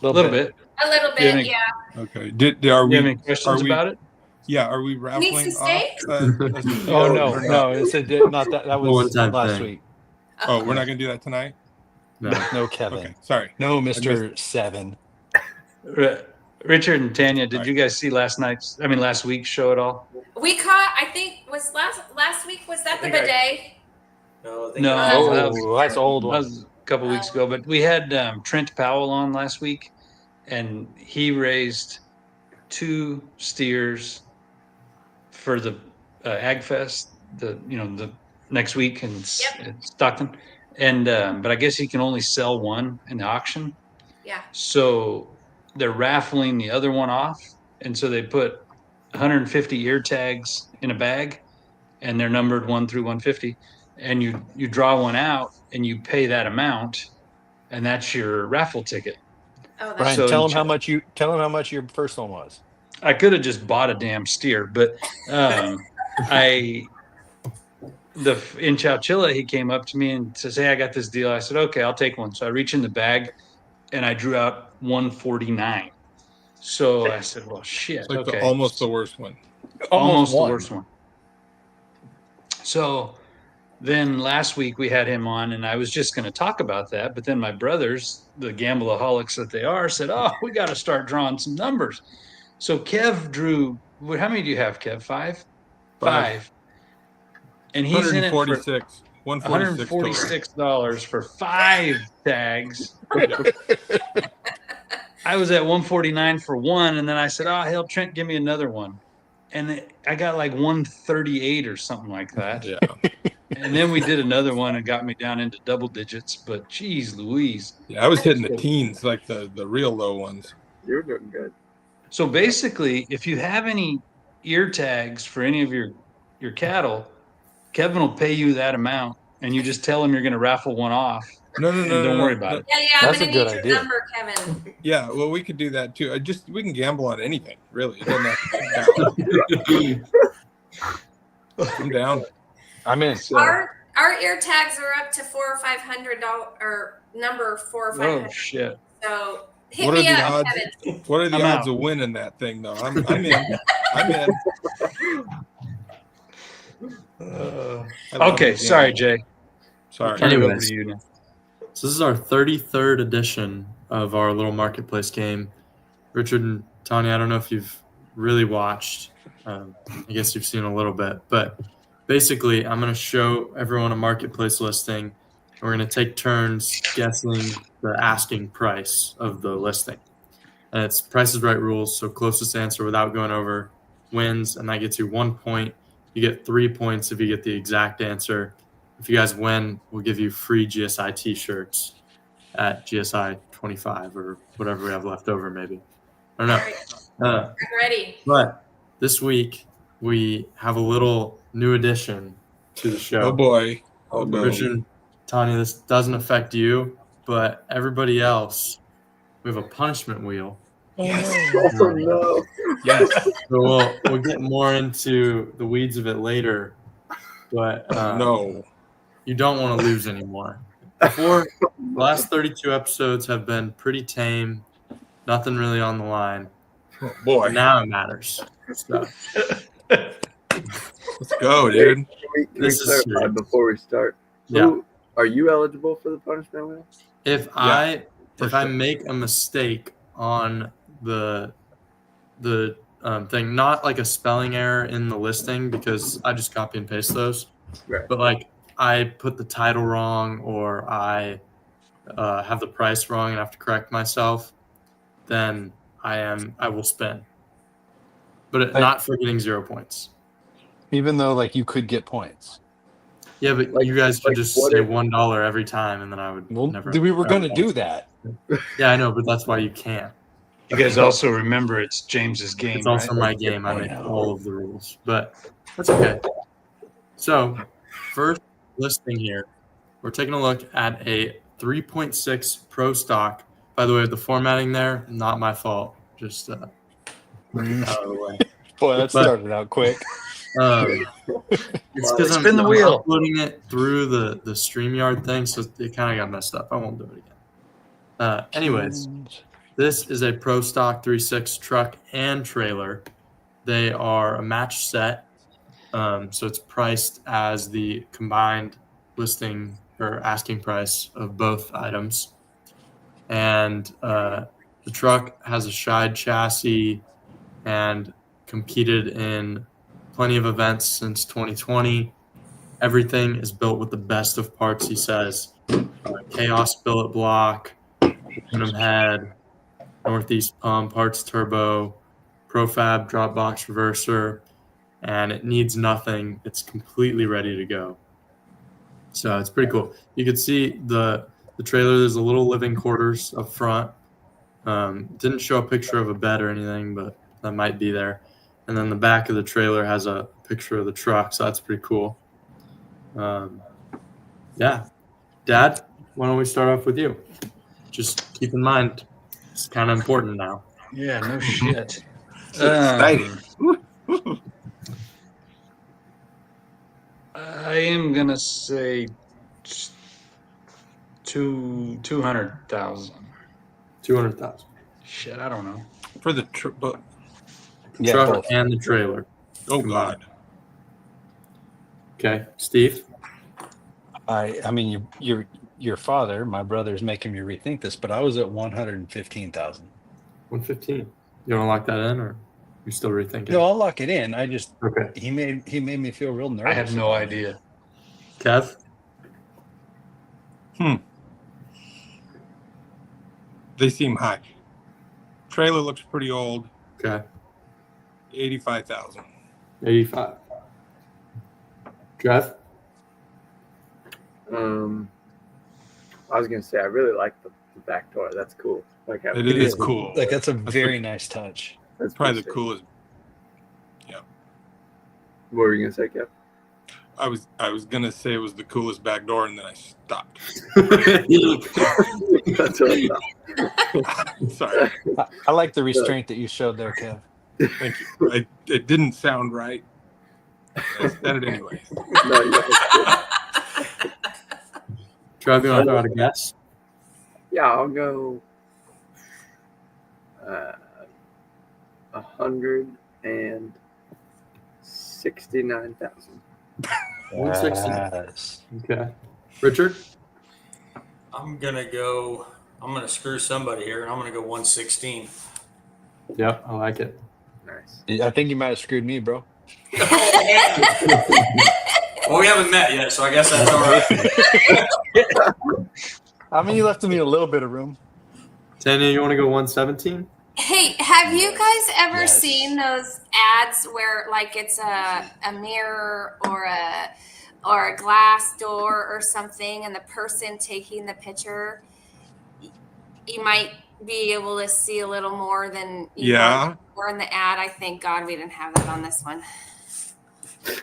A little bit. A little Do you bit, have yeah. Okay. Are Do you have we? any questions are we- about it? Yeah. Are we raffling Need some off? steak? Oh no, it's not that. That was One-time last thing. week. Oh, we're not going to do that tonight. No. No, Kevin. Okay. Sorry. No, Mister Seven. Richard and Tanya, did Right. you guys see last week's show at all? We caught, I think, was last week, was that the I think bidet? No, I think No. that's- Oh, that Oh, that's old That one. was a couple weeks ago, but we had Trent Powell on last week, and he raised 2 steers for the Ag Fest, the next week in Stockton, and but I guess he can only sell one in the auction, Yeah. so they're raffling the other one off, and so they put 150 ear tags in a bag, and they're numbered 1 through 150. And you draw one out and you pay that amount, and that's your raffle ticket. Oh, that's Brian, So- tell him how much your first one was. I could have just bought a damn steer, but in Chowchilla, he came up to me and says, "Hey, I got this deal." I said, "Okay, I'll take one." So I reach in the bag and I drew out 149. So I said, "Well, shit, It's like okay." almost the worst one. Almost the won. worst one. So then last week we had him on, and I was just going to talk about that, but then my brothers, the gambleaholics that they are, said, "Oh, we got to start drawing some numbers." So Kev drew. How many do you have, Kev? Five. And he's in it for 146. 146 total. $146 for 5 tags. I was at 149 for one, and then I said, "Oh hell, Trent, give me another one." And I got like 138 or something like that. Yeah. And then we did another one and got me down into double digits. But geez, Louise. Yeah. I was hitting the teens, like the real low ones. You're doing good. So basically, if you have any ear tags for any of your cattle, Kevin will pay you that amount, and you just tell him you're going to raffle one off, No, no, and no, don't no, worry no, about no. it. Yeah, I'm That's gonna a good need your idea. number, Kevin. Yeah, well, we could do that too. We can gamble on anything, really. It doesn't have to be I'm down. I'm in. So, Our ear tags are up to $400 or $500 or number 4 or Oh 500. shit! So hit What are me the up, odds? Kevin. What are the I'm odds out. of winning that thing, though? I'm in. I'm in. I love Okay, to sorry, gamble. Jay. Sorry. Turn it over Anyways. to you now. So this is our 33rd edition of our little marketplace game. Richard and Tanya, I don't know if you've really watched. I guess you've seen a little bit, but basically, I'm going to show everyone a marketplace listing, and we're going to take turns guessing the asking price of the listing. And it's Price is Right rules, so closest answer without going over wins, and that gets you 1 point. You get 3 points if you get the exact answer. If you guys win, we'll give you free GSI T-shirts at GSI 25 or whatever we have left over, maybe. I don't All know. right, I'm ready. But this week we have a little new addition to the show. Oh boy. Oh no. Richard, Tanya, this doesn't affect you, but everybody else, we have a punishment wheel. Yes. oh no. Yes. So we'll get more into the weeds of it later, but No. you don't want to lose anymore. Before, the last 32 episodes have been pretty tame, nothing really on the line. Oh boy. Now it matters. So, Let's go, dude. Can we This is clarify serious. before we start? yeah. Who, are you eligible for the punishment wheel? If Yeah, for if I sure. make a mistake on the thing, not like a spelling error in the listing because I just copy and paste those, Right. but like I put the title wrong or I have the price wrong and have to correct myself, then I will spin, but not for getting 0 points. Even though like you could get points. Yeah, but Like- you guys could like just what say if- $1 every time, and then I would Well, never. we were going to do that. Yeah, I know, but that's why you can't. You guys also remember it's James's game, It's also right? my game. I I make know. all of the rules, but that's okay. So, first listing here, we're taking a look at a 3.6 Pro stock. By the way, the formatting there, not my fault. Just out of the way. Boy, that But- started out quick. It's because I'm Spin the wheel. uploading it through the StreamYard thing, so it kind of got messed up. I won't do it again. Anyways, this is a Pro Stock 3.6 truck and trailer. They are a match set, so it's priced as the combined listing or asking price of both items. And the truck has a Shide chassis and competed in plenty of events since 2020. Everything is built with the best of parts, he says. Chaos billet block, aluminum head, Northeast pump, Parts turbo, Profab drop box reverser, and it needs nothing. It's completely ready to go. So it's pretty cool. You can see the trailer. There's a little living quarters up front. Didn't show a picture of a bed or anything, but that might be there. And then the back of the trailer has a picture of the truck, so that's pretty cool. Yeah. Dad, why don't we start off with you? Just keep in mind, it's kind of important now. Yeah, no shit. Exciting. I am gonna say 200,000. 200,000. Shit, I don't know. For the Yeah, Truck both. and the trailer. oh god. Okay, Steve. I mean, your father, my brother's making me rethink this, but I was at 115,000. 115. You want to lock that in, or you still rethinking? No, I'll lock it in. I just Okay. he made me feel real nervous. I have no about it. idea. Kev. They seem high. Trailer looks pretty old. Okay. 85,000. 85. Jeff. I was gonna say I really like the back door. That's cool. Like It is cool. Like that's a That's very nice touch. That's Probably the pretty sick. coolest. What were you gonna say, Kev? I was gonna say it was the coolest back door, and then I stopped. That's what I thought. Sorry. I like the restraint that you showed there, Kev. Thank you. It didn't sound right. I said it anyways. No, you guys- Trev, you want to throw out a guess? yeah, I'll go 169,000. 160. Yes. Okay. Richard? I'm gonna screw somebody here, and I'm gonna go 116. Yep, I like it. Nice. I think you might have screwed me, bro. Well, we haven't met yet, so I guess that's all right. I mean, you left me a little bit of room. Tanya, you want to go 117? Hey, have you guys ever Yes. seen those ads where like it's a mirror or a glass door or something, and the person taking the picture, you might be able to see a little more than were in the ad. I thank God we didn't have that on this one.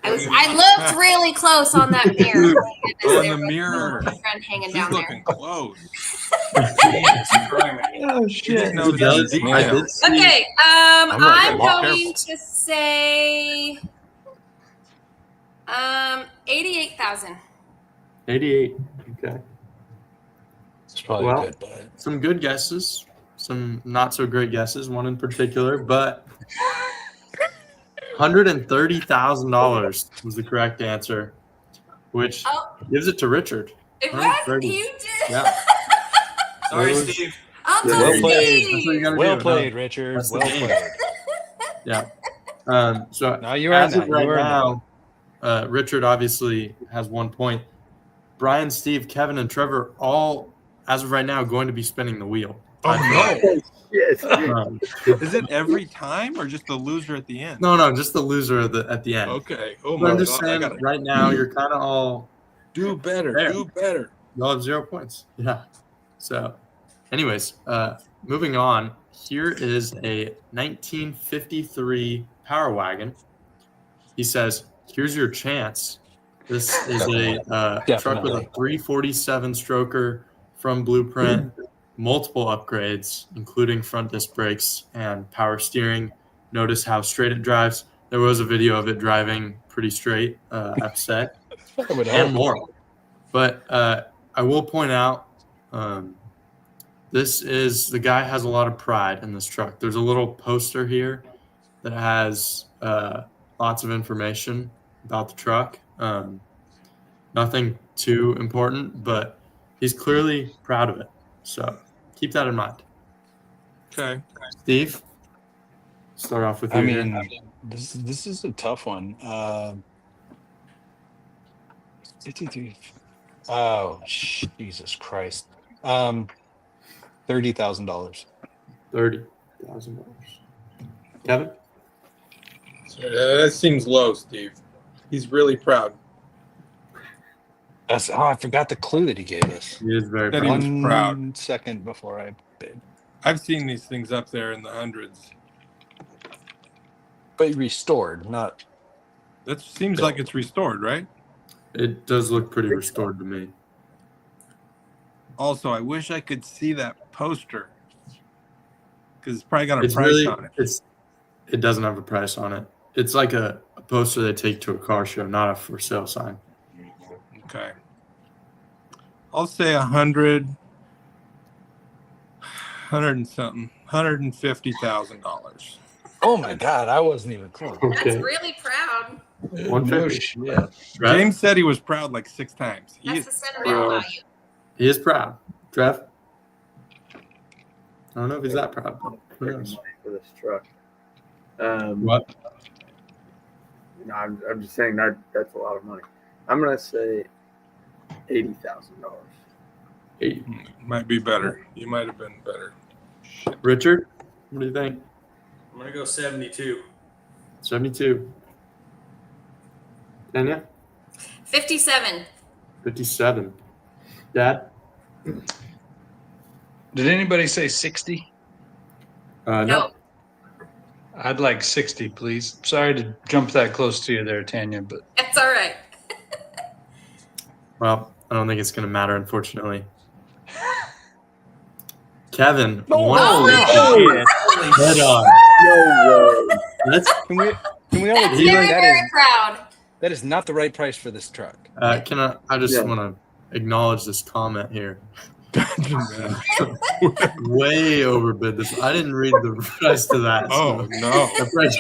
I looked really close on that mirror. On There the was mirror. no friend hanging She's down there. looking close. Oh She didn't know It the does. detail. I did see- Okay, I'm not I'm gonna be going to say 88,000. 88. Okay. It's probably Well, a good bet. Some good guesses, some not so great guesses, one in particular, but $130,000 was the correct answer, which Oh. gives it to Richard. It was? 130. You did? Yeah. Sorry, Steve. I'll Yeah, tell well played. That's what you Steve. gotta Well do. played, No, Richard. that's the Well game. played. Yeah. So No, you are as not. of right You are now, Richard obviously has 1 point. Brian, Steve, Kevin, and Trevor all, as of right now, going to be spinning the wheel. Oh Yes. Um, no! Is it every time or just the loser at the end? no, just the loser at the end. Okay. Oh But my I'm just god! I saying, gotta right now, you're kind of all do better. There. Do better. you'll have 0 points. Yeah. So, anyways, moving on. Here is a 1953 Power Wagon. He says, "Here's your chance." This is a truck with a Definitely. 347 stroker from Blueprint, multiple upgrades, including front disc brakes and power steering. Notice how straight it drives. There was a video of it driving pretty straight, upset, I would and hope. more. But I will point out, the guy has a lot of pride in this truck. There's a little poster here that has lots of information about the truck. Nothing too important, but he's clearly proud of it. So keep that in mind. Okay. Steve, start off with you. I here. mean, this is a tough one. 53. Oh, Jesus Christ. $30,000. $30,000. Kevin, That seems low, Steve. He's really proud. I forgot the clue that he gave us. he is very That proud. he was proud. 1 second before I bid. I've seen these things up there in the hundreds. But restored, not. That seems like it's restored, right? It does look pretty restored to me. Also, I wish I could see that poster because it's probably got a It's price really, on it. it doesn't have a price on it. It's like a poster they take to a car show, not a for sale sign. Okay. I'll say 100 and something, $150,000. Oh my God, I wasn't even close. That's Okay. really proud. 150. shit. Trev? James said he was proud like 6 times. That's the sentimental value. He is proud. Trev? I don't know if he's that proud, but who knows? For this truck. What? No, I'm just saying that's a lot of money. I'm gonna say $80,000. Hey, Might be better. You might have been better. Richard, what do you think? I'm gonna go 72. 72. Tanya? 57. 57. Dad? Did anybody say 60? No. I'd like 60, please. Sorry to jump that close to you there, Tanya, but It's all right. Well, I don't think it's going to matter, unfortunately. Kevin, Oh, head on. No way. That's, Can we all That's agree very, that very is proud. that is not the right price for this truck? can I just Yeah. want to acknowledge this comment here. Way overbid this. I didn't read the price to that. Oh, so no. the price,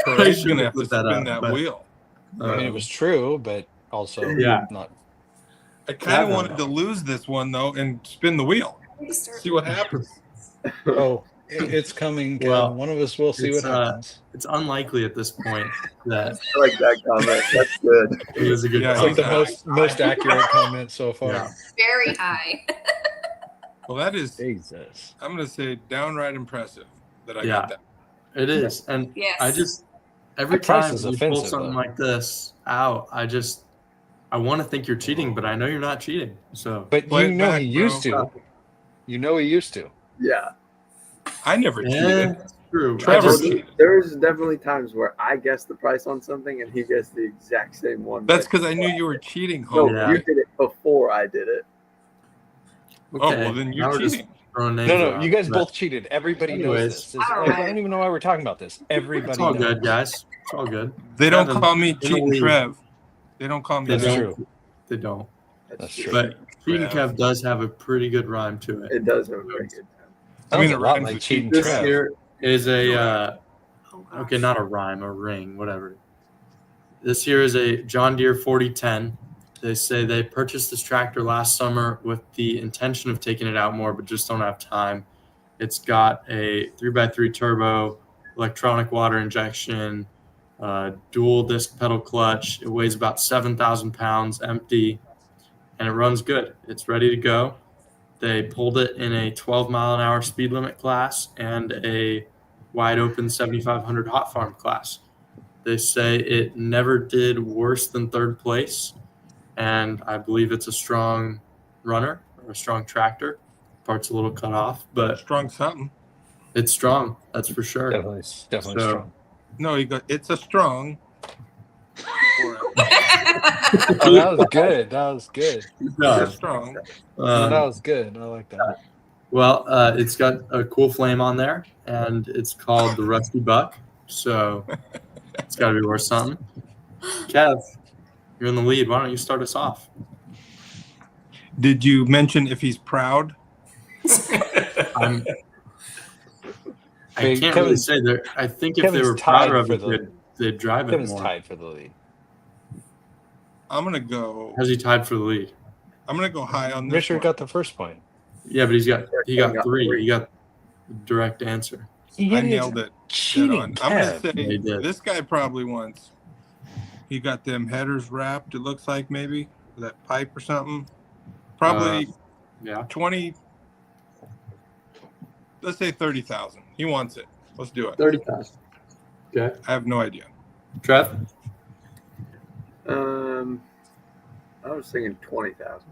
Corey's going to have to put that spin up, that but, wheel. I mean, it was true, but also Yeah. not. I kind of Kevin. wanted to lose this one, though, and spin the wheel. See what happens. Oh, it's coming. Ken. Well, One of us will see what it's, happens. It's unlikely at this point that I like that comment. That's good. it was a good Yeah, It's like the comment. most accurate comment so far. Yeah. Very high. Well, that is, Jesus. I'm going to say, downright impressive that I Yeah. got that. It is. And Yes. I just, every The price time is you pull offensive, something though. like this out, I want to think you're cheating, but I know you're not cheating. So, But Play you it know back, he used bro. to. You know he used to. Yeah. I never yeah, cheated. it's true. Trevor I just- cheated. There's definitely times where I guess the price on something and he gets the exact same one. That's because I knew you were cheating, No, homie. Yeah. you did it before I did it. Oh, okay, well, then now you're we're just cheating. throwing names No, around, you guys but both cheated. Everybody Anyways. knows this. All Like, I right. don't even know why we're talking about this. Everybody It's all knows. good, guys. It's all good. They don't Kevin, call me in the cheating lead. Trev. They don't call me They That's that. don't. true. They don't. That's true. But cheating Trev. Kev does have a pretty good rhyme to it. It does have a very good time. I mean, Sounds it a lot rhymes like with cheating This Trev. here is a Oh, gosh. okay, not a rhyme, a ring, whatever. This here is a John Deere 4010. They say they purchased this tractor last summer with the intention of taking it out more, but just don't have time. It's got a 3x3 turbo, electronic water injection, dual disc pedal clutch. It weighs about 7,000 pounds empty, and it runs good. It's ready to go. They pulled it in a 12-mile-an-hour speed limit class and a wide open 7,500 hot farm class. They say it never did worse than third place, and I believe it's a strong runner or a strong tractor. Part's a little cut off, but Strong something. it's strong. That's for sure. Definitely So- strong. No, you go. It's a strong. Oh, that was good. That was good. It's strong. That was good. I like that. Well, it's got a cool flame on there, and it's called the Rusty Buck. So it's got to be worth something. Kev, you're in the lead. Why don't you start us off? Did you mention if he's proud? I Hey, can't really Kevin's- say that. I think if they Kevin's were prouder tied of for it, the- they'd drive it Kevin's more. tied for the lead. I'm gonna go. How's he tied for the lead? I'm gonna go high on this. Richard one. got the first point. Yeah, but he got got three. three. He got the direct answer. I nailed it. dead Cheating. on. I'm gonna Kev. say He did. this guy probably wants. He got them headers wrapped. It looks like maybe with that pipe or something. Probably Yeah. 20. Let's say 30,000. He wants it. Let's do it. 30,000. Okay. I have no idea. Trev? I was thinking 20,000.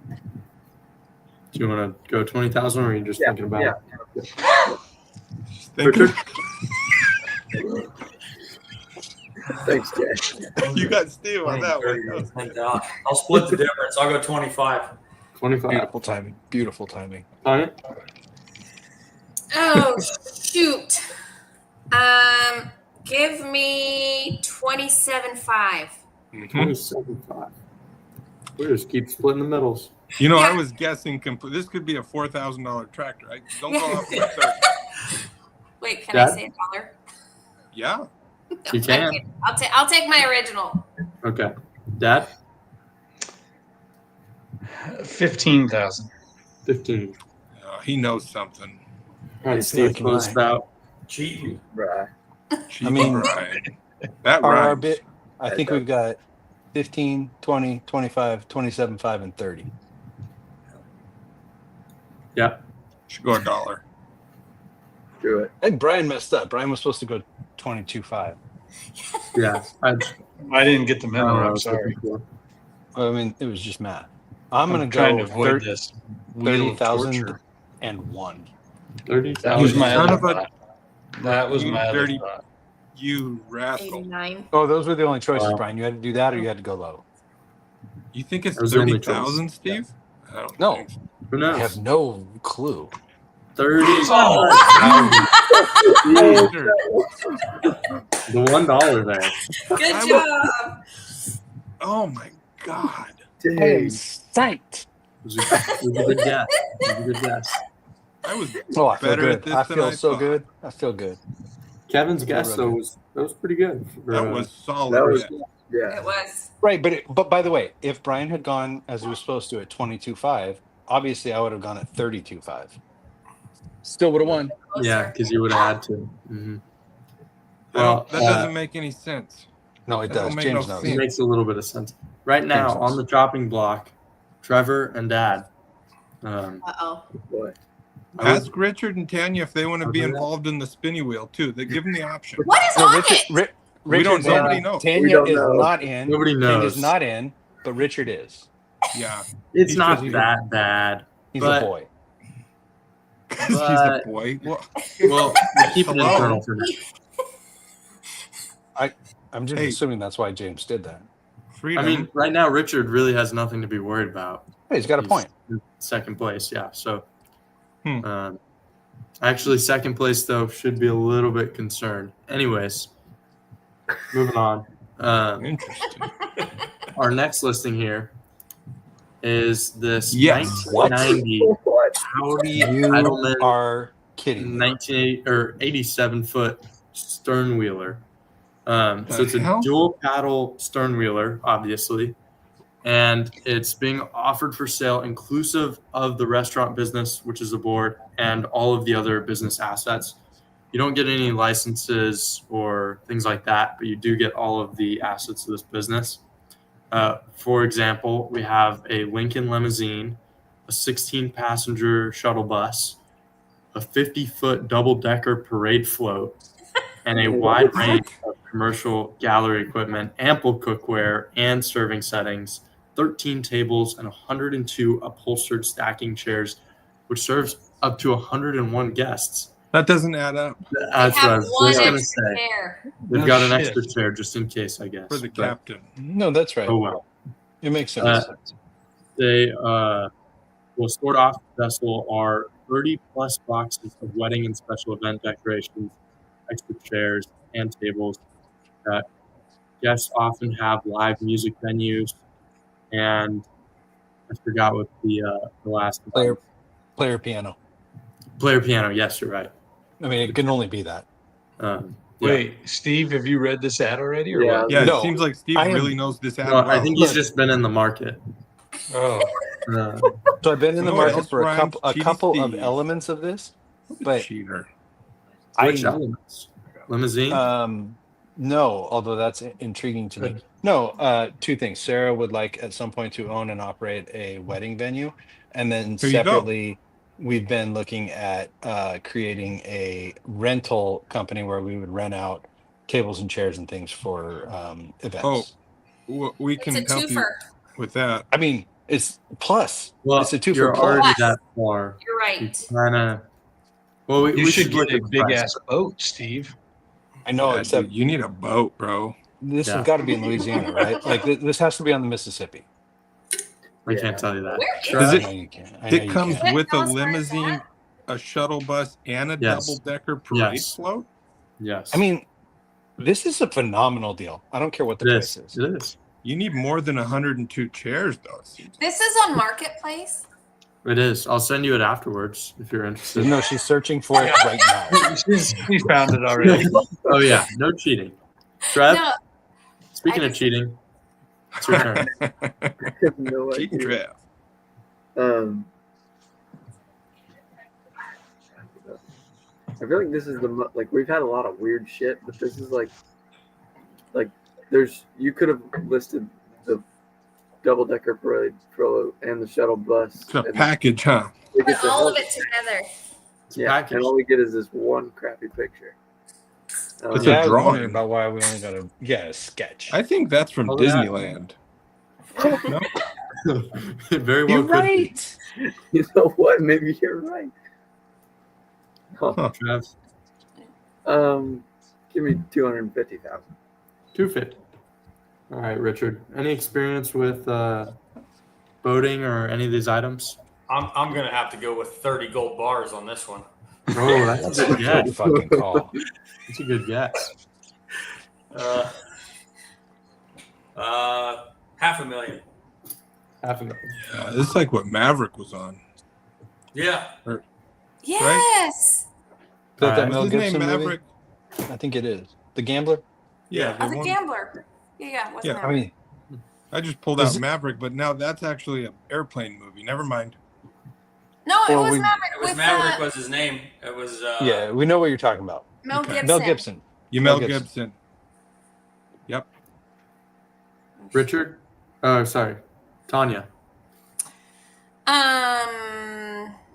Do you want to go 20,000 or are you just thinking about it? Thank Richard? Thanks, Jay. You got Steve on that one. Thank God. I'll split the difference. I'll go 25. 25. Beautiful timing. Beautiful timing. Tanya? Oh shoot. Give me 27.5. 27.5. We just keep splitting the middles. You know, I Yeah. was guessing. This could be a $4,000 tractor. Don't go off my 30. Wait, can Dad? I say a dollar? Yeah. You can. Okay, I'll take my original. Okay. Dad? 15,000. 15. He knows something. All right, Steve, Fucking close lie. about. Cheating. Right. I mean- right. That Our rhymes. bit, I think we've got 15, 20, 25, 27.5, and 30. Yeah. Should go $1. Do it. I think Brian messed up. Brian was supposed to go 22.5. Yeah. I didn't get the memo. I'm sorry. Well, I mean, it was just math. I'm gonna trying go to avoid this. Wheel of torture. 30,001. 30,000. Was my Son other of a- thought. That was You my other dirty- thought. You rascal. 89. Oh, those were the only choices, Wow. Brian. You had to do that, or you had to go low. You think it's That was the only 30,000, choice. Steve? I don't No. think so. Who I knows? have no clue. 30. The $1 there. Good I job. Oh my God. I am Dang. psyched. Was a good guess. It was a good guess. I was Oh, I feel better at good. this I than feel I so thought. good. I feel good. Kevin's guess real though good. was pretty good. For, that was solid. That was, yeah. yeah. It was. Right, but by the way, if Brian had gone as he was supposed to at 22.5, obviously I would have gone at 32.5. Still would have won. Closer. yeah, because you would have had to. Mm-hmm. Well, that uh, doesn't make any sense. No, it That does. don't make James no knows. It sense. makes a little bit of sense. Right now James knows. on the chopping block, Trevor and Dad. Uh-oh. Boy. I would- Ask Richard and Tanya if they want to be Okay. involved in the spinny wheel too. They give them the option. What is No, on Richard. it? We don't. Richard's Nobody in. knows. We Tanya don't is know. not in. Nobody knows. Tanya's not in, but Richard is. Yeah, it's He's not just- that bad. He's But- a boy. because he's a But- boy. Well, Well, keep it Hello? internal for now. I'm just Hey. assuming that's why James did that. freedom. I mean, right now Richard really has nothing to be worried about. Hey, he's got a He's point. in second place, yeah. So, Hmm. actually, second place though should be a little bit concerned. Anyways, moving on. Interesting. Our next listing here is this Yes. 1990 What? Audi You Edelman are kidding. me. 87 foot stern wheeler. So it's a hell? dual paddle stern wheeler, obviously, and it's being offered for sale inclusive of the restaurant business, which is aboard, and all of the other business assets. You don't get any licenses or things like that, but you do get all of the assets of this business. For example, we have a Lincoln limousine, a 16-passenger shuttle bus, a 50-foot double-decker parade float, and a wide range of commercial gallery equipment, ample cookware and serving settings, 13 tables, and 102 upholstered stacking chairs, which serves up to 101 guests. That doesn't add up That's what I was one just going to extra say. chair. They've No got an shit. extra chair just in case, I guess. for the But- captain. No, that's right. Oh, well. It makes sense. They will stored off the vessel are 30 plus boxes of wedding and special event decorations, extra chairs and tables. Guests often have live music venues, and I forgot what the last Player piano. player piano. Yes, you're right. I mean, it can only be that. Yeah. Wait, Steve, have you read this ad already or Yeah. what? Yeah, No, it seems like Steve I am- really knows this ad No, I well. think he's just been in the market. Oh, So I've been in the Oh, market else for a rhymes couple of Steve. elements of this, but Cheater. Which I elements? Limousine? no, although that's intriguing to me. No, two things. Sarah would like at some point to own and operate a wedding venue, and then There you go. separately, we've been looking at creating a rental company where we would rent out tables and chairs and things for events. Oh. We It's can a help you twofer. with that. I mean, it's plus. Well, it's a two you're for plus. already that far. You're You right. kind of. Well, you we should look get a at big price. ass boat, Steve. I know, Yeah, except dude, you need a boat, bro. this Yeah. has got to be in Louisiana, right? Like this has to be on the Mississippi. I can't tell you that. Where is Does I it- know you can. I know It you comes can. with a Tell us where it's limousine, at. a shuttle bus, and a Yes. double-decker parade Yes. float. Yes. I mean, this is a phenomenal deal. I don't care what the it price is. is. It is. You need more than 102 chairs, though. It seems. This is on Marketplace. It is. I'll send you it afterwards if you're interested. No, she's searching for it right now. She found it already. Oh yeah, no cheating. Trev, No, speaking I of just- cheating, it's your turn. I have no Cheating idea. draft. I feel like this is like we've had a lot of weird shit, but this is like there's you could have listed the double decker parade float and the shuttle bus. It's a and package, huh? we get put the all whole- of it together. Yeah, package. and all we get is this one crappy picture. It's Um, a Yeah, I was drawing. wondering about why we only got a sketch. I think that's from Oh, yeah. Disneyland. No? Very well. You're right. You know what? Maybe you're right. Huh. Trev, Give me 250,000. 250. All right, Richard. Any experience with boating or any of these items? I'm gonna have to go with 30 gold bars on this one. Oh, that's That's a a good good guess. fucking call. That's a good guess. $500,000. $500,000. Yeah, this is like what Maverick was on. Yeah. Yes. Is that that Alright. Mel What's his name? Gibson movie? Maverick? I think it is. The Gambler? Yeah. Oh, the one- gambler. Yeah. What's Yeah, that? I mean, I just pulled Is out it- Maverick, but now that's actually an airplane movie. Never mind. No, it Well, was we- Maverick. It was With Maverick was his name. It was yeah, we know what you're talking about. Mel Okay. Gibson. Mel Gibson. Mel Mel Gibson. Gibson. Yep. Richard? Oh, sorry. Tanya.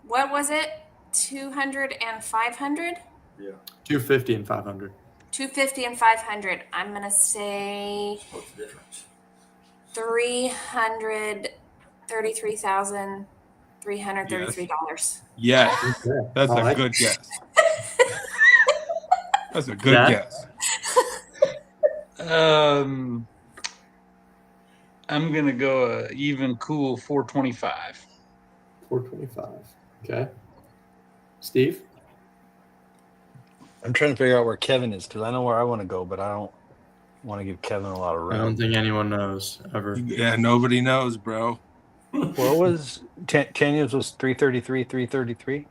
What was it? 200 and 500? 250 and 500. 250 and 500. I'm gonna say What's the difference? $333,333. Yes. Okay. That's I a like good guess. That's a good Yeah. guess. I'm gonna go even cool 425. 425. Okay. Steve? I'm trying to figure out where Kevin is because I know where I want to go, but I don't want to give Kevin a lot of I don't room. think anyone knows ever. Yeah, nobody knows, bro. What was Tanya's was 333, 333?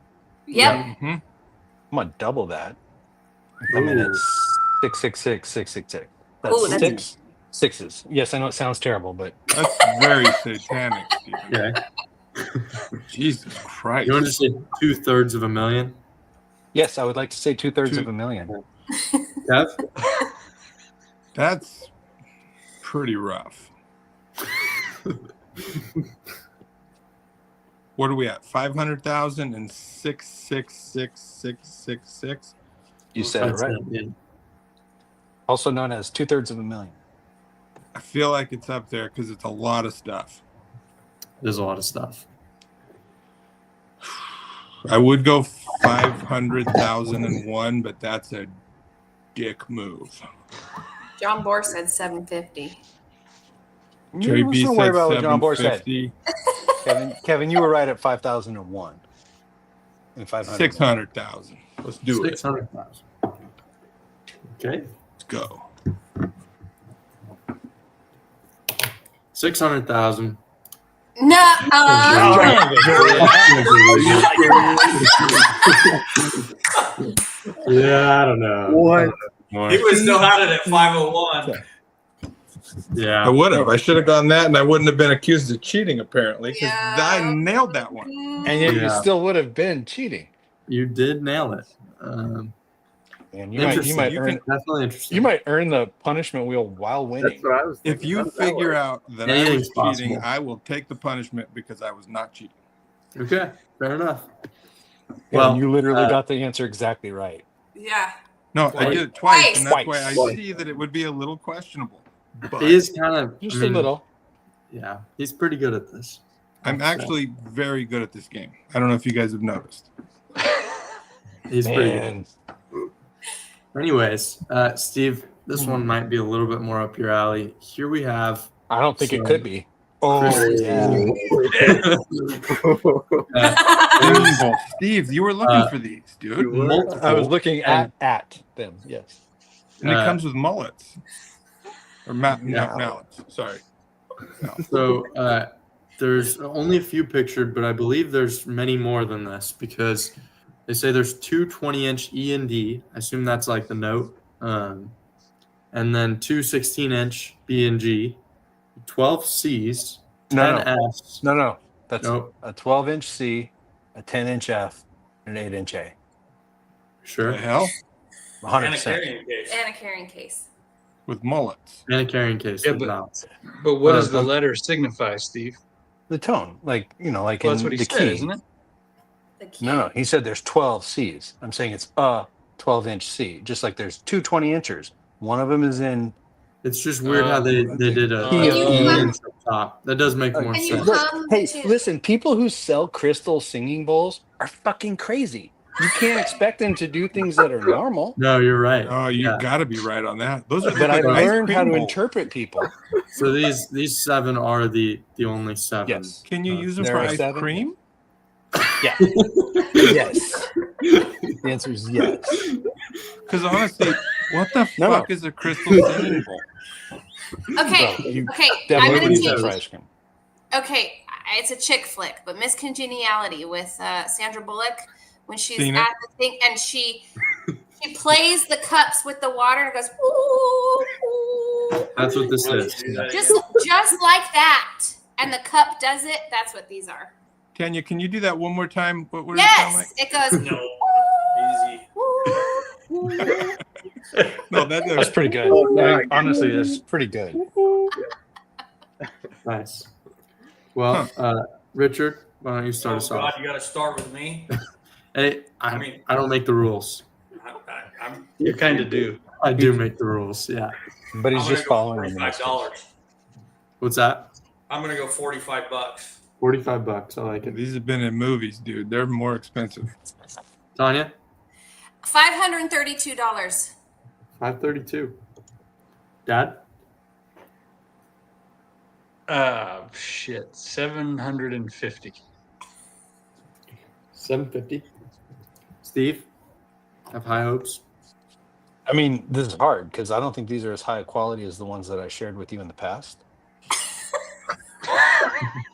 Yep. Mm-hmm. I'm gonna double that. I mean Ooh. it's 666, 666. That's Ooh, that's- six sixes. Yes, I know it sounds terrible, but That's very satanic, Stephen. Okay. Jesus Christ. You want to say 2/3 of a million? yes, I would like to say 2/3 of a million. Kev? That's pretty rough. What are we at? 500,000 and 666,666. You said it right. Yeah. Also known as 2/3 of a million. I feel like it's up there because it's a lot of stuff. There's a lot of stuff. I would go 500,001, but that's a dick move. John Bohr said 750. JB Don't worry said about what John Bohr said. 750. Kevin, you were right at 5,001 and 500. 600,000. Let's do it. 600,000. Okay. Let's go. 600,000. No. Yeah, I don't know. What? He was still at it at 501. I Yeah. would have. I should have done that, and I wouldn't have been accused of cheating, apparently, because Yeah. I nailed that one. And yet you Yeah. still would have been cheating. You did nail it. And you might Interesting. Definitely interesting. you might earn the punishment wheel while winning. That's what I was thinking. If you How does that figure work? out that I was Anything's cheating, possible. I will take the punishment because I was not cheating. Okay. Fair enough. Well, Well, you literally uh, got the answer exactly right. Yeah. No, I Twice. did it twice, and that's Twice. why I Twice. see that it would be a little questionable. But He is kind of Just a little. Yeah, he's pretty good at this. I'm actually very good at this game. I don't know if you guys have noticed. He's pretty good. Man, Anyways, Steve, this one might be a little bit more up your alley. Here we have. I don't think it So- could be. Oh, yeah. Steve, you were looking Uh, for these, You dude. were? multiple, I was looking and- at them. Yes. And it uh, comes with mullets. Or Yeah. mallets. Sorry. So there's only a few pictured, but I believe there's many more than this because they say there's two 20-inch E and D. I assume that's like the note. And then two 16-inch B and G, 12 C's, 10 No. F's. No. That's Nope. a 12-inch C, a 10-inch F, and an 8-inch A. Sure. The hell? And a 100%. carrying case. And a carrying case. With mullets. And a carrying case. Yeah, with but- mouths. But what does Uh, the letter signify, Steve? The tone, like Well, in that's what he the said, key. isn't it? The key. No, he said there's 12 C's. I'm saying it's a 12-inch C, just like there's two 20-inchers. One of them is in It's just weird how they did a Key of inch up top. That does make more Can you sense. come Hey, to- listen, people who sell crystal singing bowls are fucking crazy. You can't expect them to do things that are normal. No, you're right. Oh, you Yeah. got to be right on that. Those are But I've like ice learned how cream to bowls. interpret people. So these 7 are the only 7. Yes. Can you use them There for are ice 7? cream? Yeah. Yes. The answer is yes. Because honestly, what the No, fuck is a crystal singing bowl? Okay, Bro, you okay. I'm definitely gonna would use take. it for ice cream. Okay, it's a chick flick, but Miss Congeniality with Sandra Bullock when she's Seen it? at the thing and she plays the cups with the water and goes ooh, ooh. That's what this is. Just like that, and the cup does it. That's what these are. Tanya, can you do that one more time? What did it sound Yes, like? it goes. No, easy. No, That's pretty good. Oh, my Honestly, that's pretty good. Nice. Well, Richard, why don't you start us God, off? you got to start with me. Hey, I don't make the rules. I'm You kind of do. I do make the rules. Yeah. But he's I'm just gonna go following them. $45. What's that? I'm gonna go $45. $45. I like it. These have been in movies, dude. They're more expensive. Tanya, $532. $532. Dad, Shit, 750. $750. Steve, have high hopes. I mean, this is hard because I don't think these are as high quality as the ones that I shared with you in the past.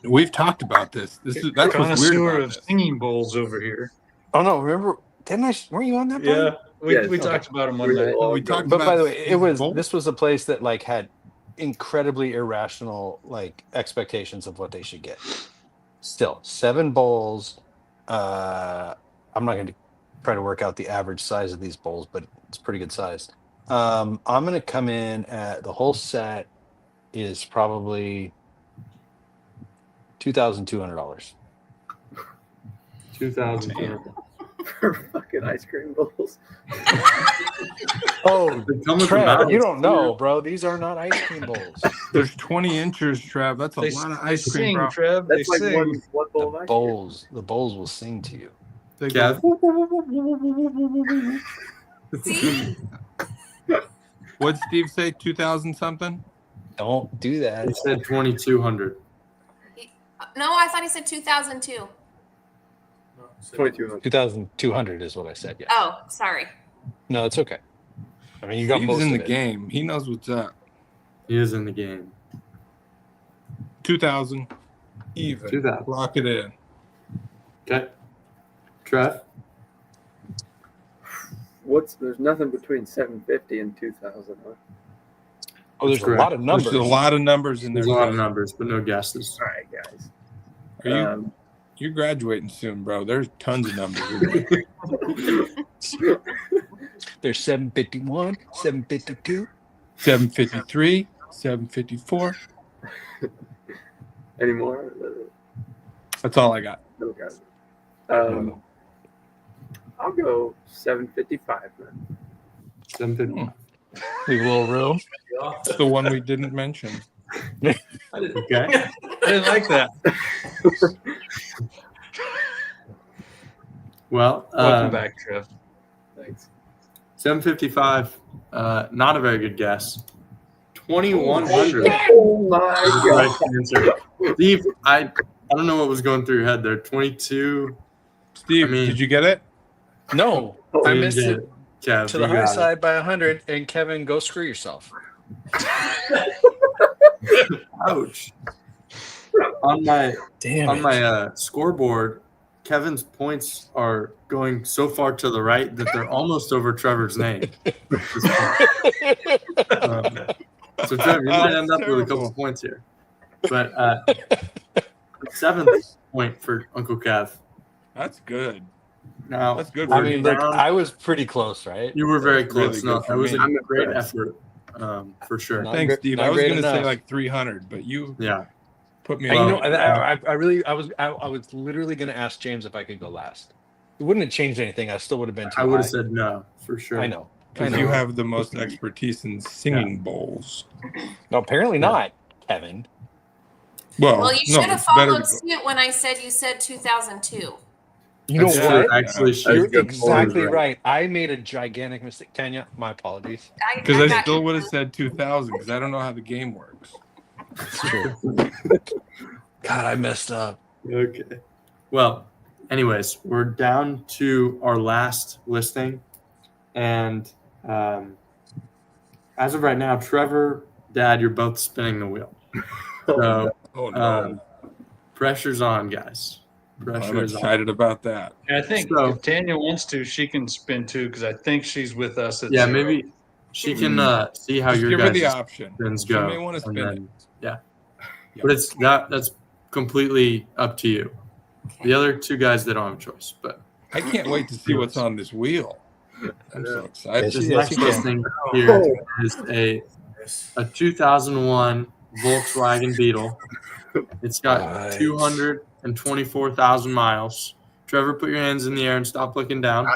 We've talked about this. That's what's weird Connoisseur about of this. singing bowls over here. Oh no! Remember? Didn't I? Weren't you on that? Brian? Yeah, we Yes. talked about them one night. We talked But about by the way, it was bowl. this was a place that like had incredibly irrational like expectations of what they should get. Still, 7 bowls. I'm not going to try to work out the average size of these bowls, but it's pretty good size. I'm going to come in at the whole set is probably $2,200. $2,000. For fucking ice cream bowls. Oh, They come with the Trev, mouths, you don't know, too. bro. These are not ice cream bowls. There's 20 inches, Trav. That's a They, lot of they ice cream, sing, bro. Trev. That's they like sing. one bowl of The ice cream. bowls will sing to you. They Kev? See, What'd Steve say? 2,000 something? Don't do that. He said 2,200. no, I thought he said 2002. 2200. 2,200 is what I said. Yeah. Oh, sorry. No, it's okay. I mean, you got Steve's most in of the it. game. He knows what's up. He is in the game. 2,000 even. 2,000. Lock it in. Okay. Trev, There's nothing between 750 and 2000. Huh? Oh, there's Correct. a lot of numbers. There's a lot of numbers in there. there's a lot of Trev. numbers, but no guesses. All right, guys. Are you, you're graduating soon, bro. There's tons of numbers in there. There's 751, 752. 753, 754. Any more? That's all I got. Okay. I'll go 755 then. 750. Leave a little room. That's the one we didn't mention. Okay. I didn't like that. Well, Welcome back, Trev. Thanks. 755. Not a very good guess. 2,100. Oh my god. Right answer. Steve, I don't know what was going through your head there. 22. Steve, I mean- did you get it? No, Oh, I You missed did it Kev, to you the high got it. side by 100. And Kevin, go screw yourself. Ouch. On my Damn scoreboard, Kevin's points are going so far to the right that they're almost over Trevor's name. So Trevor, you might end up with a couple of points here. But 7th point for Uncle Kev. That's good. Now, That's good. I for mean, you. look, I was pretty close, right? you were very That's really close. good No, for that was me. a I'm great impressed. effort for sure. Not Thanks, gr- Steve. not I was great going to say enough. like 300, but you Yeah. put me And on. you know, I was literally going to ask James if I could go last. It wouldn't have changed anything. I still would have been too I would have high. said no for sure. I know. Because you have the most expertise in singing bowls. No, apparently not, Kevin. Well, you no, should have it's better followed to go. suit when I said you said 2002. You know That's Yeah, true. what? Actually, That's You're good. exactly right. I made a gigantic mistake. Tanya, my apologies. Because I got still you. would have said 2000 because I don't know how the game works. It's true. God, I messed up. Okay. Well, anyways, we're down to our last listing. And as of right now, Trevor, Dad, you're both spinning the wheel. So Oh, no. pressure's on, guys. I'm Pressure is on. excited about that. And I think So- if Tanya wants to, she can spin too, because I think she's with us at Yeah, zero. maybe she can see how Just your give her the guys' option. spins She go. may want to and spin then- Yeah. Yeah. But that's completely up to you. The other two guys, they don't have a choice. But I can't wait to see what's on this wheel. I'm so excited. this Yes, next you can. listing here is a 2001 Volkswagen Beetle. It's got Right. 224,000 miles. Trevor, put your hands in the air and stop looking down.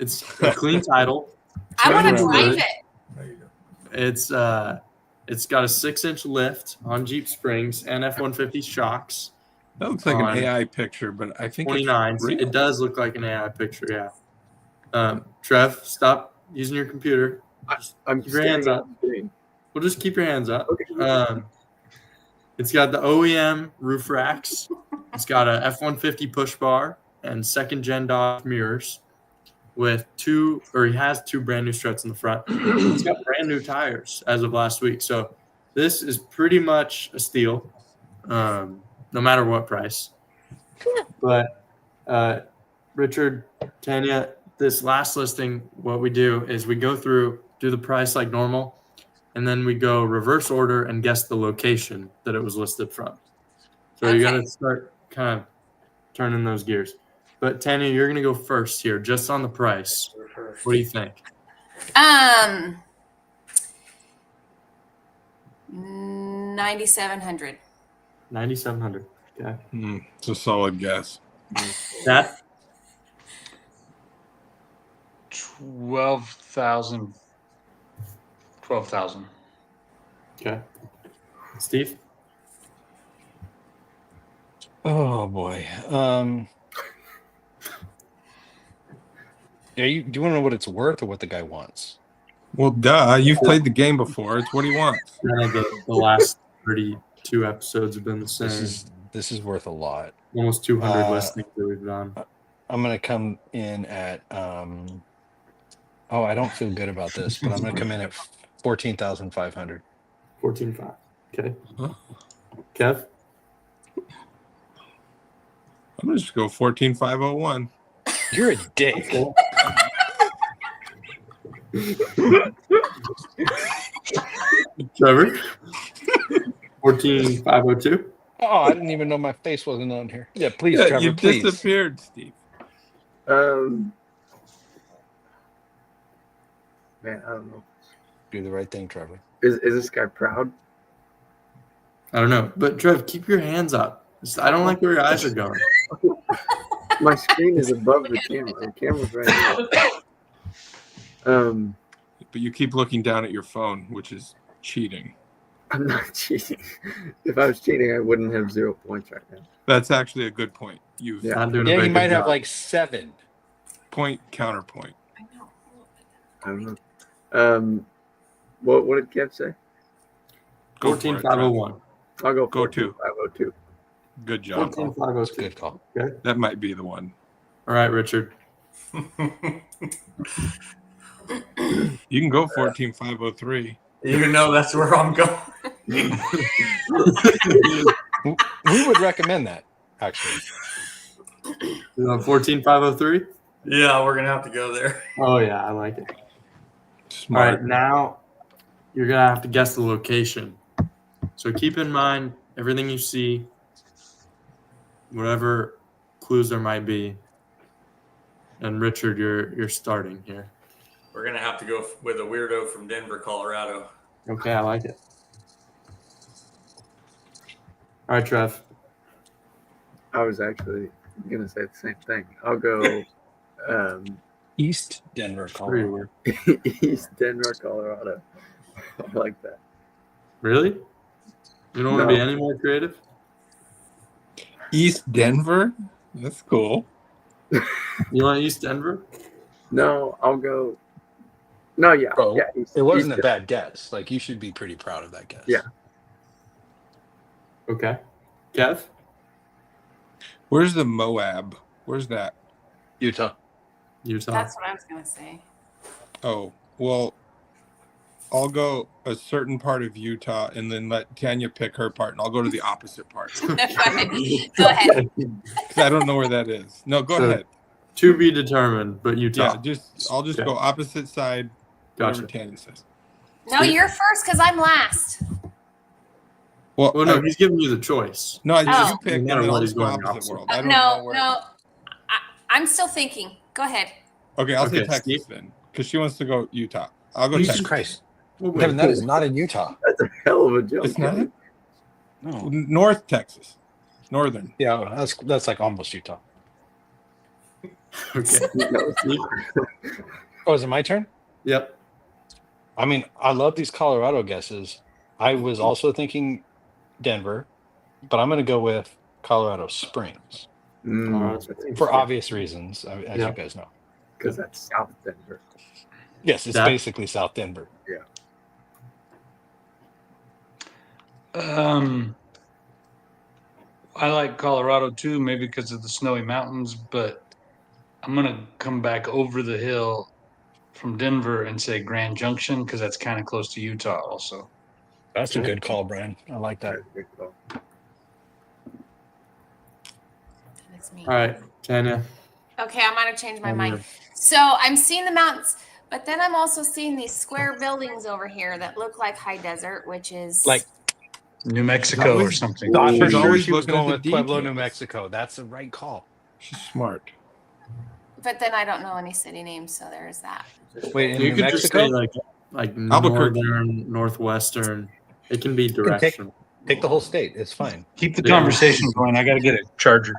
It's a clean title. I want to Turn around. drive it. It's got a 6-inch lift on Jeep springs and F-150 shocks. That looks like on an AI picture, but I think 29. it's real. It does look like an AI picture, yeah. Trev, stop using your computer. I'm Keep your hands staring up. at the screen. We'll just keep your hands up. Okay. It's got the OEM roof racks. It's got a F-150 push bar and second-gen Dodge mirrors with he has two brand new struts in the front. It's got brand new tires as of last week. So this is pretty much a steal, no matter what price. But Richard, Tanya, this last listing, what we do is we go through, do the price like normal, and then we go reverse order and guess the location that it was listed from. So you got to start kind of turning those gears. But Tanya, you're going to go first here, just on the price. What do you think? 9,700. 9,700. Okay. It's a solid guess. That 12,000. 12,000. okay. Steve? Oh boy. Do you want to know what it's worth or what the guy wants? Well, duh. You've played the game before. It's what he wants. I know the last 32 episodes have been the same. This is worth a lot. Almost 200 listings that we've done. I'm gonna come in at I don't feel good about this, but I'm gonna come in at 14,500. 14.5. Okay. Huh? Kev? I'm going to just go 14,501. You're a dick. Trevor? 14,502. Oh, I didn't even know my face wasn't on here. Yeah, please, Yeah, Trevor, you please. disappeared, Steve. Man, I don't know. Do the right thing, Trevor. Is this guy proud? I don't know. But Trev, keep your hands up. I don't like where your eyes are going. My screen is above the camera. The camera's right here. But you keep looking down at your phone, which is cheating. I'm not cheating. If I was cheating, I wouldn't have 0 points right now. That's actually a good point. You've Yeah. Not doing a Yeah, very you might good have job. like 7. point, counterpoint. I know. I don't know. What did Kev say? Go for it, 14,501. I'll go Go to. 14,502. Good job. 14,502. Good call. That might be the one. All right, Richard. You can go 14,503. Even though that's where I'm going. We would recommend that, actually. 14,503. Yeah, we're gonna have to go there. Oh yeah, I like it. Smart. All right, now you're gonna have to guess the location. So keep in mind everything you see, whatever clues there might be. And Richard, you're starting here. We're gonna have to go with a weirdo from Denver, Colorado. Okay, I like it. All right, Trev. I was actually I'm gonna say the same thing. I'll go East Denver, Colorado. East Denver, Colorado. I like that. Really? You don't want to No. be any more creative? East Denver. That's cool. You want East Denver? No, I'll go. No, yeah, Bro, yeah. East, it wasn't East a bad guess. Like, you should be pretty proud of that guess. Yeah. Okay. Kev? Where's the Moab? Where's that? Utah. Utah. That's what I was gonna say. Oh, well, I'll go a certain part of Utah and then let Tanya pick her part, and I'll go to the opposite part Go ahead. because I don't know where that is. No, go So, ahead. To be determined, but Yeah, Utah. I'll just Okay. go opposite side. Whatever Gotcha. Tanya says. No, you're first because I'm last. Well, Well, no, he's giving you the choice. no, Oh. you pick, and No matter then I'll what, just he's go going opposite opposite. world. I don't no, know where. no. I'm still thinking. Go ahead. Okay, I'll say Okay, Texas Steve? then, because she wants to go Utah. I'll go Jesus Texas. Christ. Well, wait. Kevin, that is not in Utah. That's a hell of a jump. It's not? No. North Texas, northern. Yeah, that's like almost Utah. Okay. No, Steve. Oh, is it my turn? Yep. I mean, I love these Colorado guesses. I was also thinking Denver, but I'm going to go with Colorado Springs for obvious reasons, as you guys know. Because that's South Denver. Yes, it's That- basically South Denver. I like Colorado too, maybe because of the snowy mountains, but I'm gonna come back over the hill from Denver and say Grand Junction because that's kind of close to Utah also. That's a good call, Brian. I like that. That's a good call. That's me. All right, Tanya. Okay, I might have changed my mind. So I'm seeing the mountains, but then I'm also seeing these square buildings over here that look like high desert, which is Like New Mexico or always- something. thought She's for sure always she was looking at going the with Pueblo, New details. Mexico. That's the right call. She's smart. But then I don't know any city names, so there's that. Wait, in You New could just Mexico? say like Albuquerque. northern, northwestern. It can be can take- directional. Take the whole state. It's fine. Keep the Yeah. conversation going. I got to get a charger.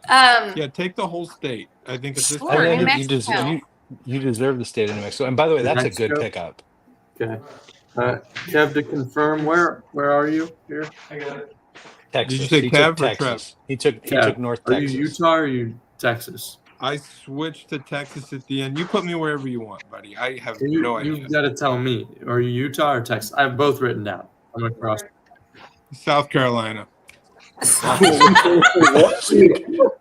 Yeah, take the whole state. I think at this Sure, And New then point, Mexico. you deserve the state of New Mexico. And by the way, New that's a good Mexico? pickup. Okay. Kev, to confirm, where are you here? Texas. Did you say He Kev took or Texas. He took Kev, North Are Texas. you Utah or are you Texas? I switched to Texas at the end. You put me wherever you want, buddy. I have You, no idea. You've got to tell me. Are you Utah or Texas? I have both written down. I'm gonna cross. South Carolina.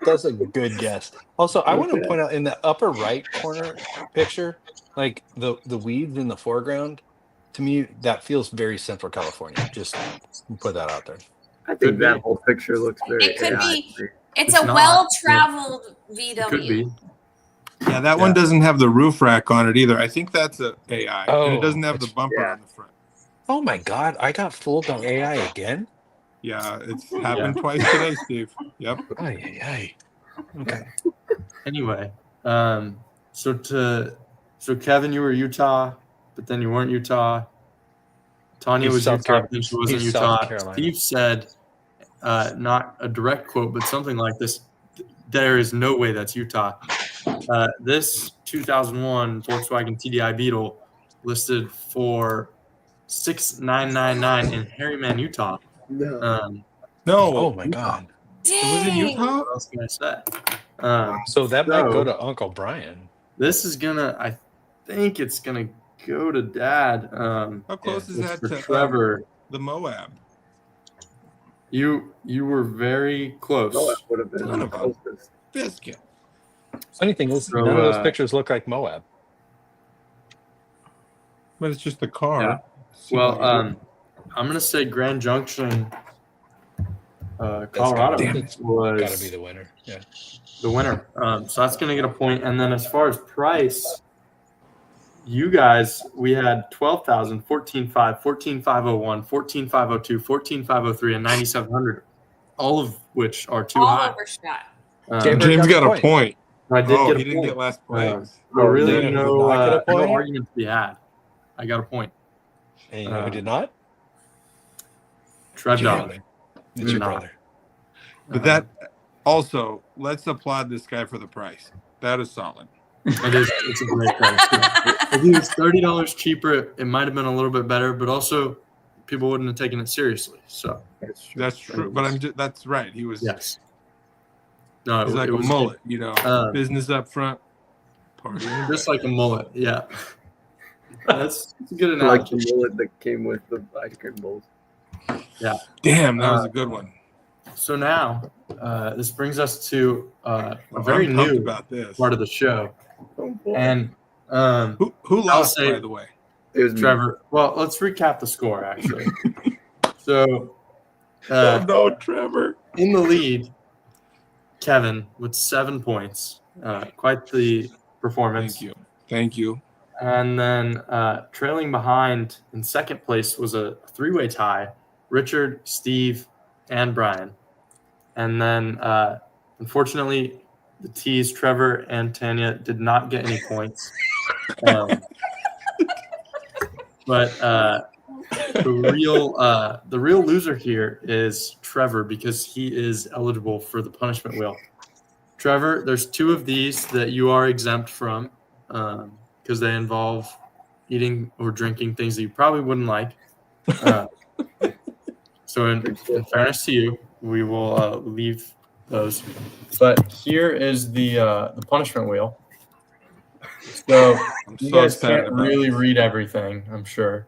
That's a good guess. Also, I want to point out in the upper right corner picture, like the weeds in the foreground, to me that feels very Central California. Just put that out there. I think Could that be. whole picture looks very. It could be. It's It's a not. well-traveled VW. Could be. Yeah, that one doesn't have the roof rack on it either. I think that's a AI, and Oh, it doesn't have the it's- bumper yeah. on the front. Oh my God, I got fooled by AI again. Yeah, it's happened twice today, Steve. Yep. Ay, ay, ay. Okay. Anyway, so Kevin, you were Utah, but then you weren't Utah. Tanya He's was South Utah, Car- but then she wasn't he's South Utah. Carolina. Steve said, not a direct quote, but something like this: "There is no way that's Utah." This 2001 Volkswagen TDI Beetle listed for $6,999 in Harryman, Utah. No. No. Oh my God. It was in Dang. Utah? What else can I say? So that might So- go to Uncle Brian. This is I think it's gonna go to Dad. How close is It's that for to Trevor? the Moab? You were very close. No, that would have been Son the of a- closest. Biscuit. Funny thing is, So, none of those uh, pictures look like Moab. But it's just the car. Yeah. Well, I'm gonna say Grand Junction, Colorado That's was Got to be the winner. Yeah. the winner. So that's gonna get a point. And then as far as price, you guys, we had 12,000, 14,500, 14,501, 14,502, 14,503, and 9,700, all of which are too All high. overshot. James James got got a point. I did Oh, get a he didn't point. get last place. So really, Dana did no, not get a no point? argument to be had. I got a point. And you know who did not? Trev It's your Dog. brother. It's your Not. brother. But that Also, let's applaud this guy for the price. That is solid. It's a great price. Yeah. If he was $30 cheaper, it might have been a little bit better, but also people wouldn't have taken it seriously. So That's true. But that's right. He was. Yes. No, He's like it a was mullet, you know, business up front, party. just like a mullet. Yeah. That's a good Like analogy. the mullet that came with the ice cream bowls. Yeah. Damn, that was a good one. So now, this brings us to a I'm very pumped new about this. part of the show. And Who lost, say- by the way? It was Trevor, well, let's recap the score, actually. So, Oh no, Trevor. in the lead, Kevin with 7 points. Quite the performance. Thank you. And then trailing behind in second place was a three-way tie, Richard, Steve, and Brian. And then, unfortunately, the T's, Trevor and Tanya, did not get any points. But the real loser here is Trevor, because he is eligible for the punishment wheel. Trevor, there's 2 of these that you are exempt from because they involve eating or drinking things that you probably wouldn't like. So in fairness to you, we will leave those. But here is the punishment wheel. So you guys can't really read everything, I'm sure.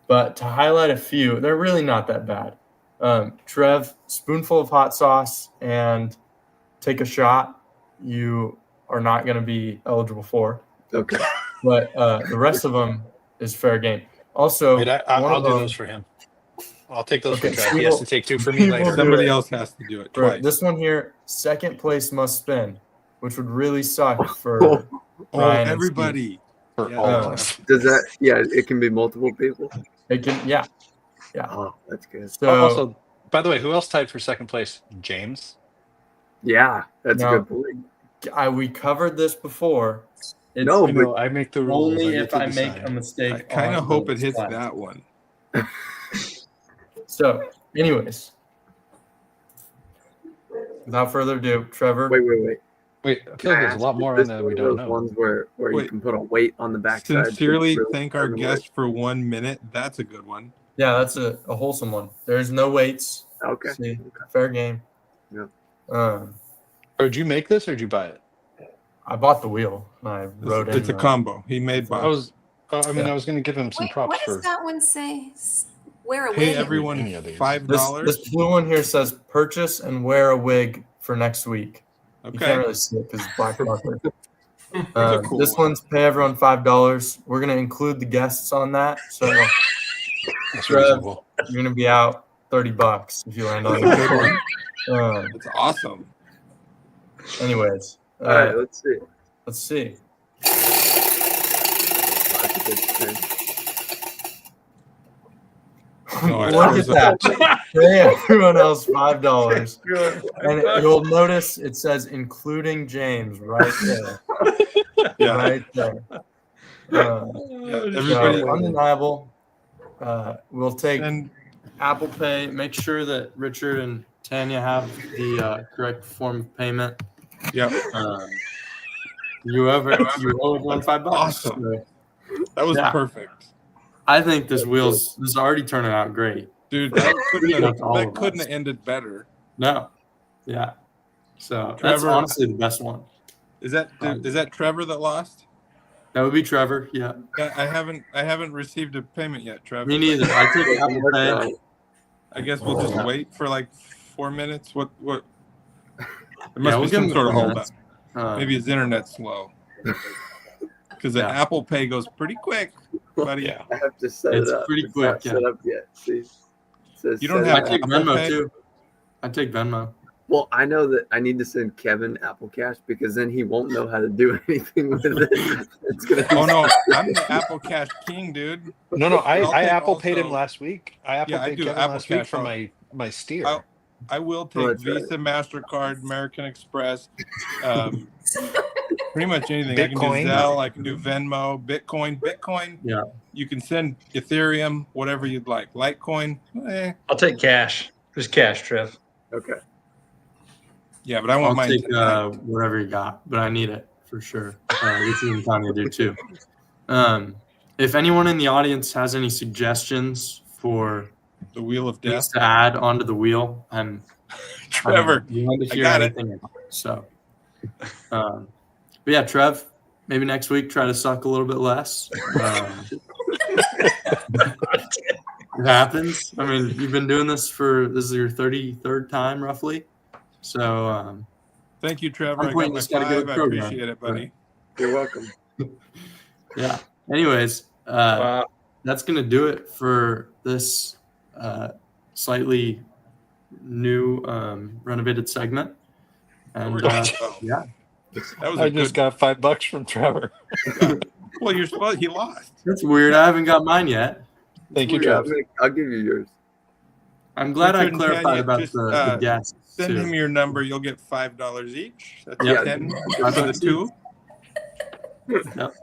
But to highlight a few, they're really not that bad. Trev, spoonful of hot sauce and take a shot, you are not going to be eligible for. okay. But the rest of them is fair game. Also, Wait, I'll do those for him. I'll take those Okay, for Trev. He has to take 2 for me later. Somebody else has to do it for twice. this one here, second place must spin, which would really suck for Ryan and everybody. For Yeah. all of us. Does that? Yeah, it can be multiple people. It can, yeah. Oh, that's good. So Also, by the way, who else tied for second place? James. Yeah, that's No. a good point. we covered this before. It's No, I know, I make the rules. only get if to I make decide. a mistake. I kind of on hope the it hits slide. that one. So, anyways, without further ado, Trevor. Wait. Wait, I feel like there's a lot more on that we don't know. Ones where you Wait. can put a weight on the backside. Sincerely to really thank our determine guest for 1 minute. That's a good one. Yeah, that's a wholesome one. There's no weights. where- Okay. See, fair game. Yeah. Or did you make this or did you buy it? I bought the wheel. And I wrote It's a in. combo. He made I both. was I was going to give him some Wait, props what for. does that one say? Wear a wig. Hey everyone, Any of these. $5. This blue one here says purchase and wear a wig for next week. You Okay. can't really see it because it's black marker. a cool This one. one's pay everyone $5. We're gonna include the guests on that, so That's Trev, reasonable. you're gonna be out $30 if you land on That's a good it. one. It's awesome. Anyways, All right, let's see. let's see. That's a good spin. No, Look at that. Pay everyone else $5. And you'll notice it says including James right there. Yeah. Right there. Everybody, So, undeniable. We'll take and Apple Pay. Make sure that Richard and Tanya have the correct form of payment. yeah, You owe everyone $5. Awesome. that was Yeah. perfect, I think this is already turning out great. dude. That That's all of couldn't us. have ended better. No, yeah. So that's Trevor- honestly the best one. Is that Trevor that lost? That would be Trevor. Yeah. I haven't received a payment yet, Trevor. Me neither. I take Apple Pay. I guess we'll just wait for like 4 minutes. What? There Yeah, must we'll be give some him sort of 4 hold up. minutes. Maybe his internet's slow. Because the Yeah. Apple Pay goes pretty quick, buddy. Yeah. I have to set It's it up. pretty It's quick, not yeah. set up yet. See, it says You don't set have I up. take Apple Venmo Pay? too. I take Venmo. Well, I know that I need to send Kevin Apple Cash because then he won't know how to do anything with it. It's gonna be Oh no, I'm the Apple Cash king, dude. No, I'll I take Apple paid him also- last week. I Apple Yeah, I paid do Kevin Apple last week Cash for also. my steer. I will Oh, take that's right. Visa, MasterCard, American Express, pretty much anything. I can Bitcoin. do Zelle, I can do Venmo, Bitcoin. Yeah. You can send Ethereum, whatever you'd like. Litecoin, I'll take cash. Just cash, Trev. okay. Yeah, but I want I'll mine take tonight. whatever you got, but I need it for sure. Richard and Tanya do too. If anyone in the audience has any suggestions for The Wheel of things Death. to add onto the wheel, I'm Trevor, willing to I hear got it. anything. So, but yeah, Trev, maybe next week try to suck a little bit less. It happens. I mean, you've been doing this is your 33rd time roughly. So Thank you, Trevor. some I point got you my just gotta go 5. to I program. appreciate it, buddy. You're welcome. Yeah. Anyways, Wow. that's gonna do it for this slightly new renovated segment. And yeah, That was I a just good. got $5 from Trevor. Well, you're supposed. He lost. that's weird. I haven't got mine yet. Thank you, Yeah, Trev. I'll give you yours. I'm glad Richard I and clarified Tanya, about just, the guests. Send too. him your number. You'll get $5 each. That's Yep. 10 $5 for the 2. Yep.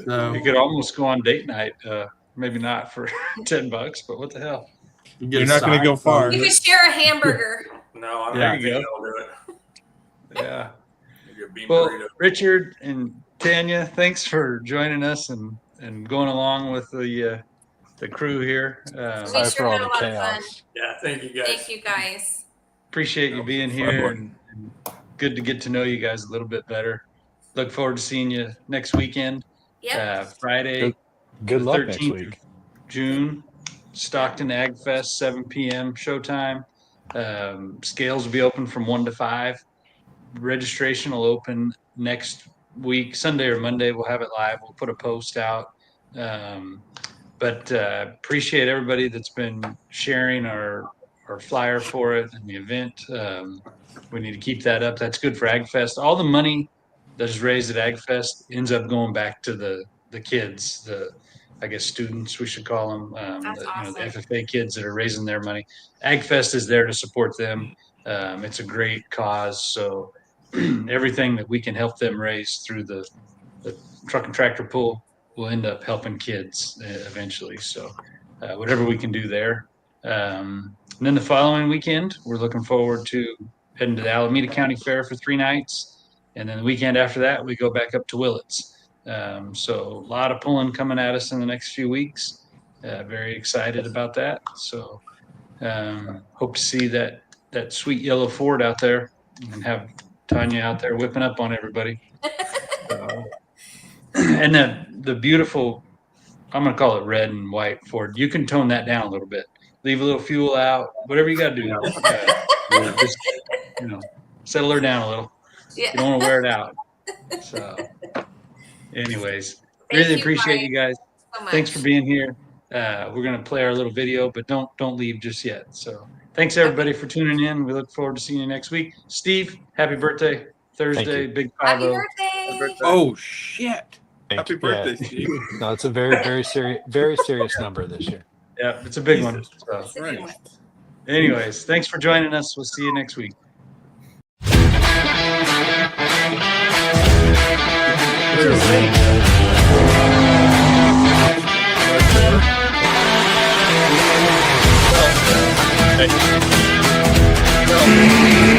So You could almost go on date night. Maybe not for $10, but what the hell? you get You're a not going side to go far. You could share a hamburger. No, I'm Yeah. not There you thinking I'll do it. Yeah. Maybe a bean Well, burrito. Richard and Tanya, thanks for joining us and going along with the crew here. We Sorry sure for all had the a lot of fun. chaos. Yeah, thank you guys. Thank you guys. Appreciate you being here and good to get to know you guys a little bit better. Look forward to seeing you next weekend. Yep. Friday, Good the luck next 13th week. June, Stockton Ag Fest, 7 p.m. showtime. Scales will be open from 1 to 5. Registration will open next week, Sunday or Monday. We'll have it live. We'll put a post out. But appreciate everybody that's been sharing our flyer for it and the event. We need to keep that up. That's good for AgFest. All the money that is raised at AgFest ends up going back to the kids, I guess students we should call them, That's the awesome. FFA kids that are raising their money. AgFest is there to support them. It's a great cause. So everything that we can help them raise through the truck and tractor pool will end up helping kids eventually. So whatever we can do there. And then the following weekend, we're looking forward to heading to the Alameda County Fair for 3 nights. And then the weekend after that, we go back up to Willits. So a lot of pulling coming at us in the next few weeks. Very excited about that. So hope to see that sweet yellow Ford out there and have Tanya out there whipping up on everybody. And the beautiful, I'm going to call it red and white Ford. You can tone that down a little bit. Leave a little fuel out, whatever you got to do. Just, settle her down a little. Yeah. You don't want to wear it out. So anyways, Thank really you appreciate guys you guys. so much. Thanks for being here. We're going to play our little video, but don't leave just yet. So thanks everybody for tuning in. We look forward to seeing you next week. Steve, happy birthday. Thursday, you. big Happy 5-0. birthday. Oh, shit. Thank Happy you. birthday, Yeah. Steve. No, it's a very serious number this year. Yeah, it's a big one. So It's a good one. anyways, thanks for joining us. We'll see you next week. Hey.